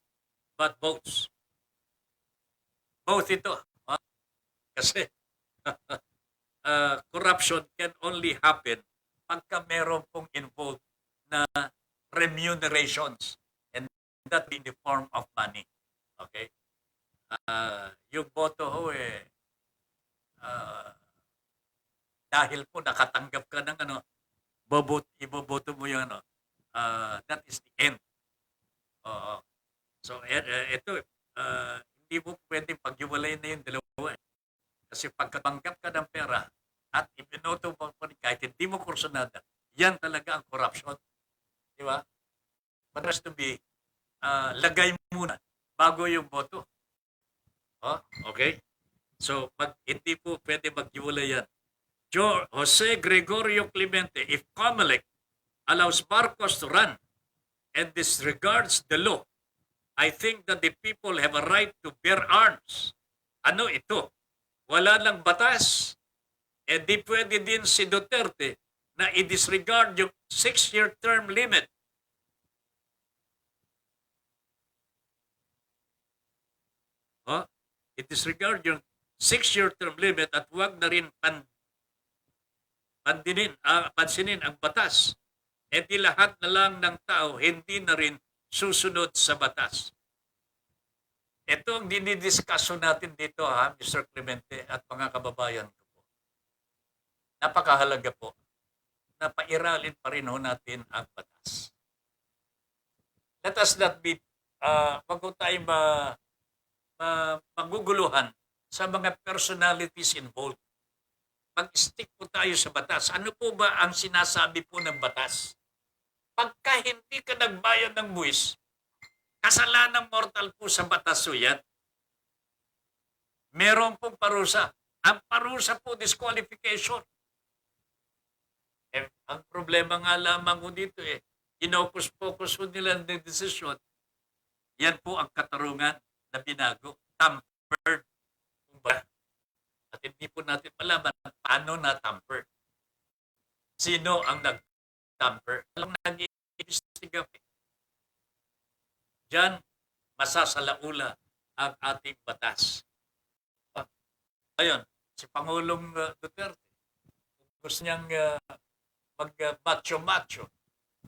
but votes. Both ito. Kasi corruption can only happen pagka meron pong involved na remunerations, and that in the form of money. Okay? Yung boto ho dahil po nakatanggap ka ng iboboto mo yung that is the end. So ito hindi mo pwedeng paghiwalay na yung dalawa. Kasi pagkatanggap ka ng pera at ibinoto mo kahit hindi mo kursunada, yan talaga ang corruption. Di ba? But has to be lagay muna bago yung boto. Okay? So, hindi po pwede maghiwalay yan. Jose Gregorio Clemente, if COMELEC allows Marcos to run and disregards the law, I think that the people have a right to bear arms. Ano ito? Wala lang batas. Eh di pwede din si Duterte na i-disregard yung 6-year term limit. Oh, i-disregard yung 6-year term limit at huwag na rin pansinin ang batas. E di lahat na lang ng tao hindi na rin susunod sa batas. Ito ang dinidiskusyon natin dito, ha, Mr. Clemente at mga kababayan ko po. Napakahalaga po na pairalin pa rin ho natin ang batas. Let us not be, wag ko tayo maguguluhan sa mga personalities involved. Mag-stick po tayo sa batas. Ano po ba ang sinasabi po ng batas? Pagka hindi ka nagbayad ng buwis, kasalanang mortal po sa batas o yan. Meron pong parusa. Ang parusa po, disqualification. Eh, ang problema nga lamang ko dito inopos-focus po nila ng desisyon. Yan po ang katarungan na binago. Tampered. At hindi po natin malaman paano na-tamper. Sino ang nag-tamper? Alam nag-iimbestiga. Diyan, masasalaula ang ating batas. Ayun, si Pangulong Duterte, gusto niyang mag-macho-macho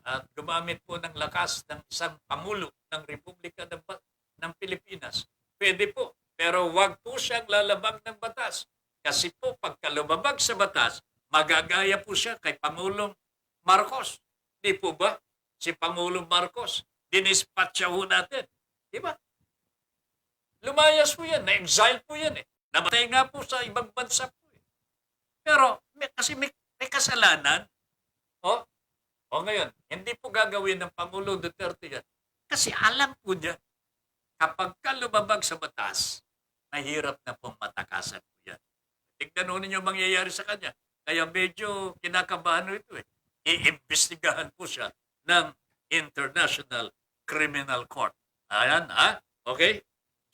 at gumamit po ng lakas ng isang Pangulo ng Republika ng Pilipinas. Pwede po, pero wag po siyang lalabag ng batas. Kasi po, pagka lumabag sa batas, magagaya po siya kay Pangulong Marcos. Di po ba? Si Pangulong Marcos, dinispatcha ho natin. Di ba? Lumayas po yan. Na-exile po yan eh. Namatay nga po sa ibang bansa po eh. Pero kasi may kasalanan. O ngayon, hindi po gagawin ng Pangulong Duterte yan. Kasi alam po niya, kapag ka lumabag sa batas, mahirap na pong matakasan po yan. Tignan ho ninyo mangyayari sa kanya. Kaya medyo kinakabahan ito eh. Iimbestigahan po siya ng International Criminal Court. Ayan, ha? Okay?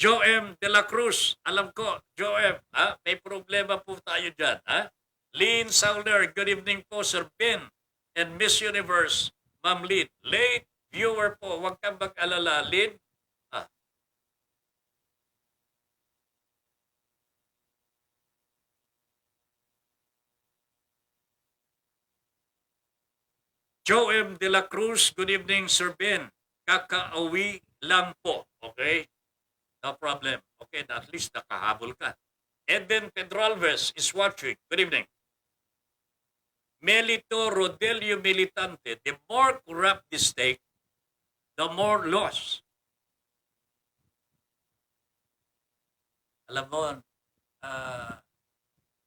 Joem de la Cruz, alam ko, Joem, ha? May problema po tayo dyan, ha? Lynn Sauler, good evening po, Sir Ben and Miss Universe, Ma'am Lynn. Late viewer po, huwag kang mag-alala, Lynn. Joem de la Cruz, good evening, Sir Ben. Kakauwi lang po, okay? No problem. Okay, at least nakahabol ka. Eden Pedralves is watching. Good evening. Melito Rodelio Militante, the more corrupt the state, the more loss. Alam mo,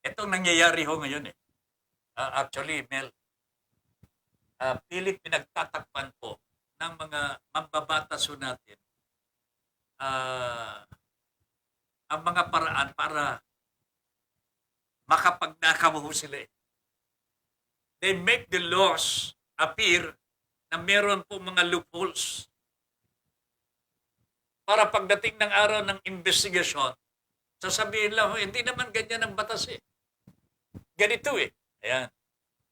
itong nangyayari ho ngayon eh. Actually, Mel, pilit pinagtatakpan po ng mga mambabatas ho natin ang mga paraan para makapagnakaw ho sila. They make the laws appear na meron po mga loopholes para pagdating ng araw ng investigasyon, sasabihin lang, hindi naman ganyan ang batas eh. Ganito eh. Ayan.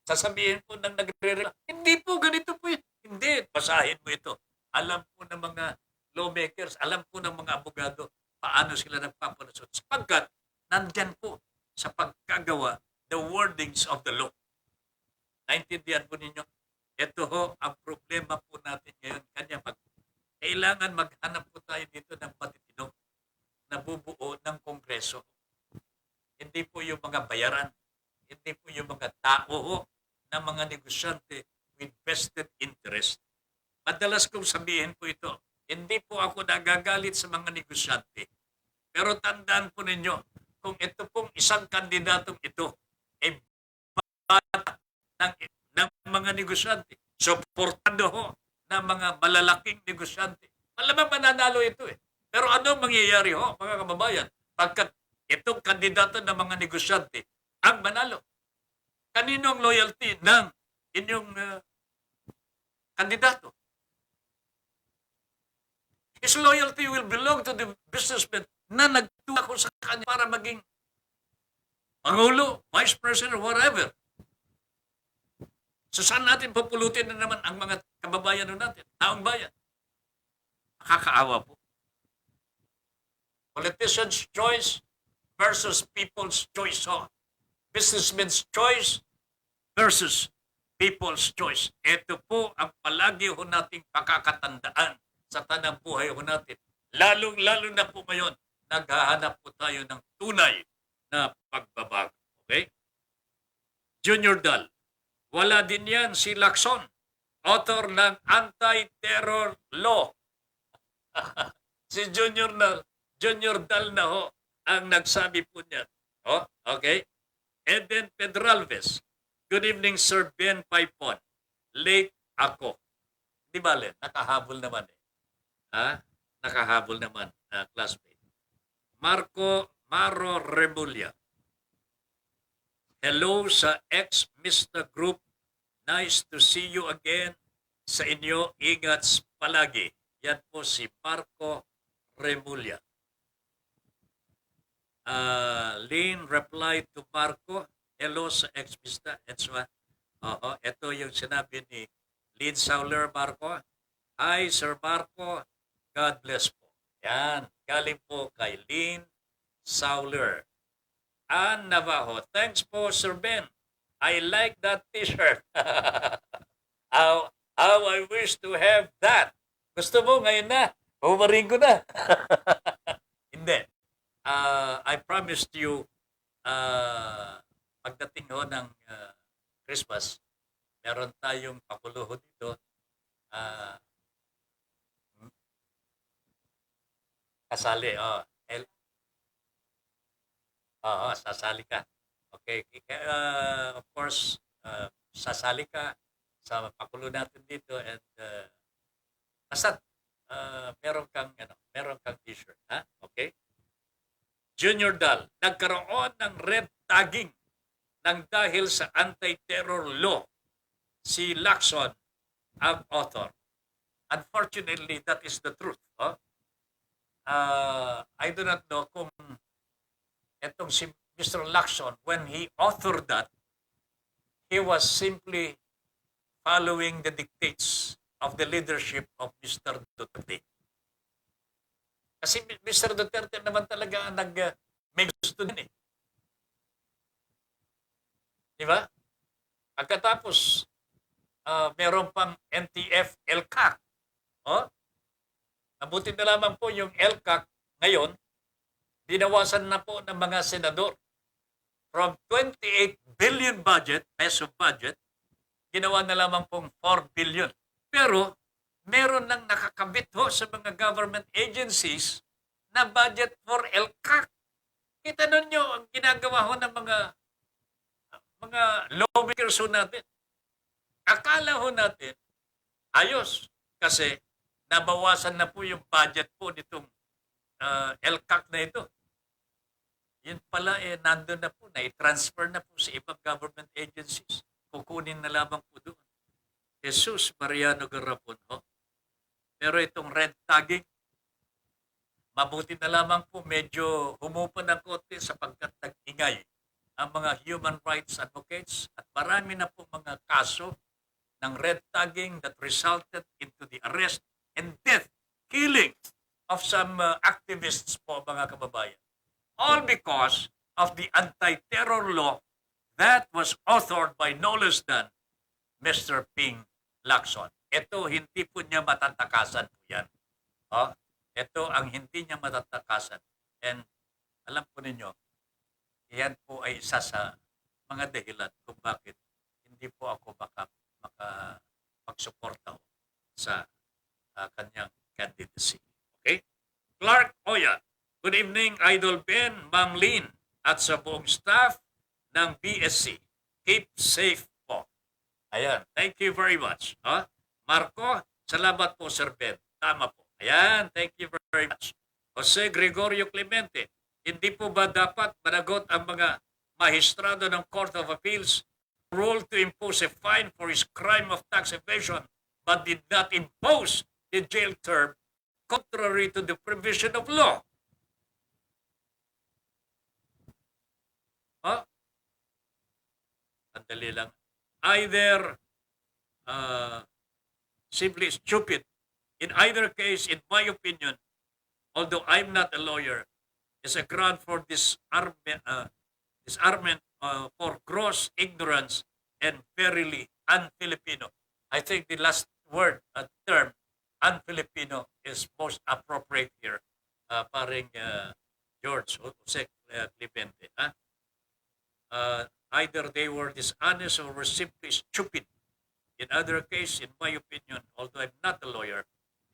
Sasabihin po ng nagre-reklamo, hindi po ganito po yun. Hindi, basahin mo ito. Alam po ng mga lawmakers, alam po ng mga abogado paano sila nagpapalusot. Sapagkat nandyan po sa pagkagawa the wordings of the law. Naintindihan po ninyo? Ito ho ang problema po natin ngayon. Kanya kailangan maghanap po tayo dito ng matitino na bubuo ng Kongreso. Hindi po yung mga bayaran, hindi po yung mga tao ho na mga negosyante with vested interest. Madalas kong sabihin po ito, hindi po ako nagagalit sa mga negosyante. Pero tandaan po ninyo, kung ito pong isang kandidatong ito ay bata ng mga negosyante, suportado ho ng mga malalaking negosyante, malamang mananalo ito eh. Pero ano mangyayari ho, mga kababayan, pagkat itong kandidato ng mga negosyante ang manalo? Kanino ang loyalty ng inyong kandidato? His loyalty will belong to the businessman na nagtuwa ko sa kanya para maging Pangulo, Vice President, whatever. So saan natin papulutin na naman ang mga kababayan natin, taong bayan? Nakakaawa po. Politician's choice versus people's choice. Oh. Businessman's choice versus people's choice. Ito po ang palagi ho nating pakakatandaan sa tanang buhay ho natin. Lalong-lalo na po ngayon, naghahanap po tayo ng tunay na pagbabago. Okay? Junior Dal. Wala din yan si Lacson, author ng Anti-Terror Law. Si Junior Dal na ho ang nagsabi po niyan. Oh, okay? Eden Pedralves. Good evening, Sir Ben Paipon. Late ako. Di ba, Len? Nakahabol naman eh. Ha? Nakahabol naman, classmate. Maro Remulla. Hello sa ex-Mr. Group. Nice to see you again. Sa inyo, ingats palagi. Yan po si Marco Remulla. Lynn replied to Marco, hello sa ex-Mr. Ito yung sinabi ni Lynn Sauler, Marco. Hi, Sir Marco. God bless po. Yan. Galing po kay Lynn Sauler. Ann Navajo. Thanks po, Sir Ben. I like that t-shirt. how I wish to have that. Gusto mo ngayon na? Humarin ko na. Hindi. I promised you, pagdating ho ng Christmas, meron tayong pakuluho dito. Kasali. Sasali ka. Okay. Of course, sasali ka sa pakulo natin dito and basta meron kang t-shirt, ha? Okay? Junior Dal, nagkaroon ng red tagging ng dahil sa anti-terror law. Si Lacson ang author. Unfortunately, that is the truth. Oh? I do not know kung etong si Mr. Lacson, when he authored that, he was simply following the dictates of the leadership of Mr. Duterte. Kasi Mr. Duterte naman talaga ang may gusto din eh. Di ba? Pagkatapos, meron pang NTF LCAC. Oh? Nabuti na lamang po yung LCAC ngayon, binawasan na po ng mga senador. From 28 billion peso budget, ginawa na lamang pong 4 billion. Pero, meron nang nakakabit ho sa mga government agencies na budget for LCAC. Kita ninyo ang ginagawa ho ng mga lawmakers ho natin. Akala ho natin, ayos, kasi nabawasan na po yung budget po nitong LCAC na ito. Yun pala, nandun na po, na-transfer na po sa ibang government agencies. Kukunin na lamang po doon. Jesus Mariano Garapon, ho? Pero itong red tagging, mabuti na lamang po medyo humupa ng konti sapagkat nag-ingay ang mga human rights advocates at marami na po mga kaso ng red tagging that resulted into the arrest and death, killing of some activists po mga kababayan. All because of the anti-terror law that was authored by no less than Mr. Ping Lacson. Ito, hindi po niya matatakasan po yan. Oh, ito ang hindi niya matatakasan. And alam po ninyo, yan po ay isa sa mga dahilan kung bakit hindi po ako makapagsuporta sa kanyang candidacy. Okay? Clark Oya, good evening, Idol Ben, Ma'am Lynn, at sa buong staff ng BSC. Keep safe po. Ayan, thank you very much. Huh? Marco, salamat po, Sir Ben. Tama po. Ayan, thank you very much. Jose Gregorio Clemente, hindi po ba dapat managot ang mga mahistrado ng Court of Appeals rule to impose a fine for his crime of tax evasion but did not impose the jail term contrary to the provision of law? Huh? Dali lang. Either simply stupid. In either case, in my opinion, although I'm not a lawyer, is a ground for disarmament for gross ignorance and verily un-Filipino. I think the last word, term, un-Filipino is most appropriate here. Paring George Jose Clemente. Either they were dishonest or were simply stupid. In other case, in my opinion, although I'm not a lawyer,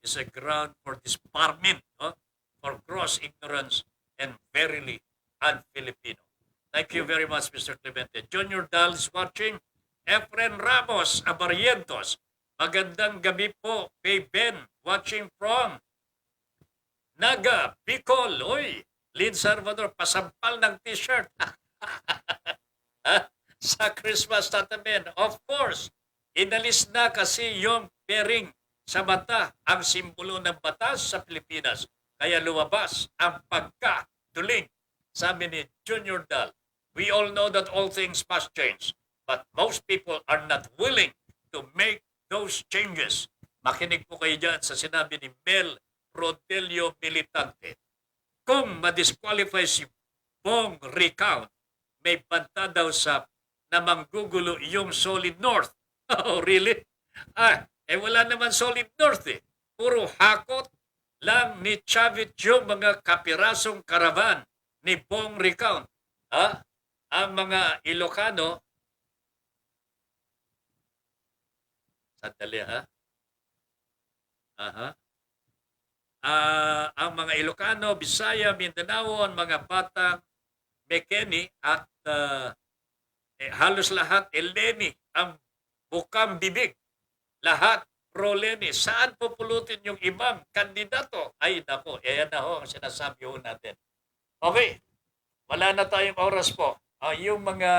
is a ground for disbarment, for gross ignorance and verily un-Filipino. Thank you very much, Mr. Clemente. Junior Dal is watching. Efren Ramos Abarientos. Magandang gabi po kay Ben, watching from Naga, Bicol. Uy, Lynn Salvador, pasampal ng t-shirt. Sa Christmas tatamin. Of course, inalis na kasi yung pairing sa mata, ang simbolo ng batas sa Pilipinas. Kaya lumabas ang pagka-duling. Sabi ni Junior Dal, we all know that all things must change, but most people are not willing to make those changes. Makinig po kayo dyan sa sinabi ni Mel Rodelio Militante. Kung madisqualify si Bong Recount, may banta daw sa na manggugulo yung Solid North. Oh, really? Wala naman Solid North eh. Puro hakot lang ni Chavit yung mga kapirasong karavan ni Bong Recount. Ang mga Ilocano, sandali ang mga Ilocano, Bisaya, Mindanao, ang mga batang Mekeni at halos lahat Eleni ang bukang bibig. Lahat pro-Leni. Saan pupulutin yung ibang kandidato? Ay, nako, yan na ho ang sinasabi ho natin. Okay, wala na tayong oras po. Yung mga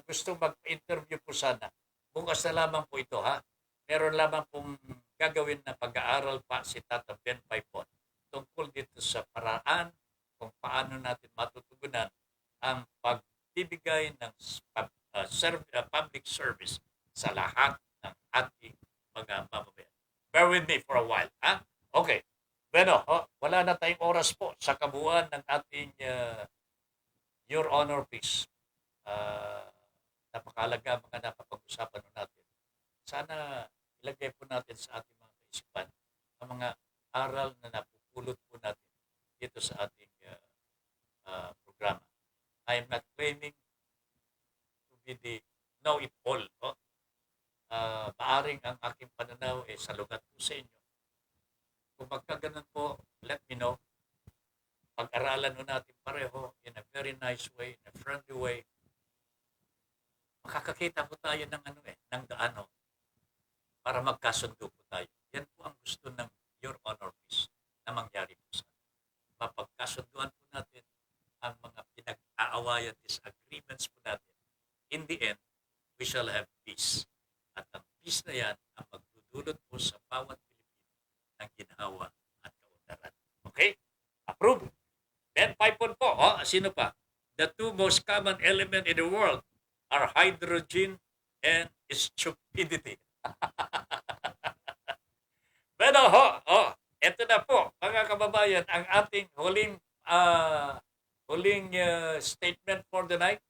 gusto mag-interview po sana, bukas na lamang po ito ha. Meron lamang pong gagawin na pag-aaral pa si Tata Ben Paipon tungkol dito sa paraan kung paano natin matutugunan ang pagbibigay ng public service sa lahat ng ating mga mamamayan. Bear with me for a while. Okay. Bueno, wala na tayong oras po sa kabuuan ng ating Your Honor, please. Napakalaga mga napapag-usapan natin. Sana ilagay po natin sa ating mga kaisipan ang mga aral na napupulot po natin dito sa ating programa. I am not claiming to be the know-it-all. Maaring ang aking pananaw salungat po sa inyo. Kung magkaganon po, let me know. Pag-aralan mo natin pareho in a very nice way, in a friendly way. Makakakita po tayo ng ng daan para magkasundo po tayo. Yan po ang gusto ng Your Honor, please, na mangyari po sa atin. Mapagkasunduan po natin ang mga pinag-aawayan, disagreements po natin. In the end, we shall have peace. At ang peace na yan ang magdudulot po sa bawat Pilipino ng ginhawa at kaunlaran. Okay? Approve. Ben Paipon po. Sino pa? The two most common element in the world are hydrogen and stupidity. Pero eto na po, mga kababayan, ang ating huling statement for the night.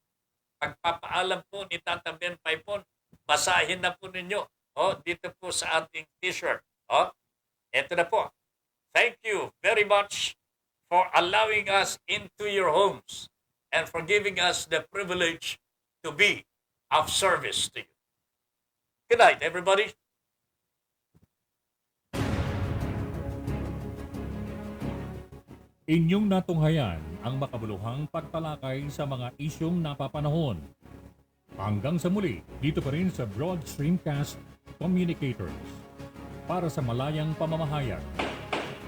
Pagpapaalam po ni Tata Ben Paipon, basahin na po ninyo dito po sa ating t-shirt. Eto na po. Thank you very much for allowing us into your homes and for giving us the privilege to be of service to you. Good night, everybody. Inyong natunghayan ang makabuluhang pagtalakay sa mga isyong napapanahon. Hanggang sa muli, dito pa rin sa Broad Streamcast Communicators. Para sa malayang pamamahayag.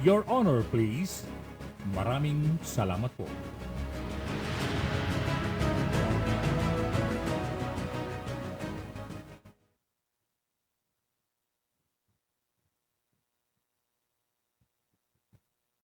Your Honor, please. Maraming salamat po.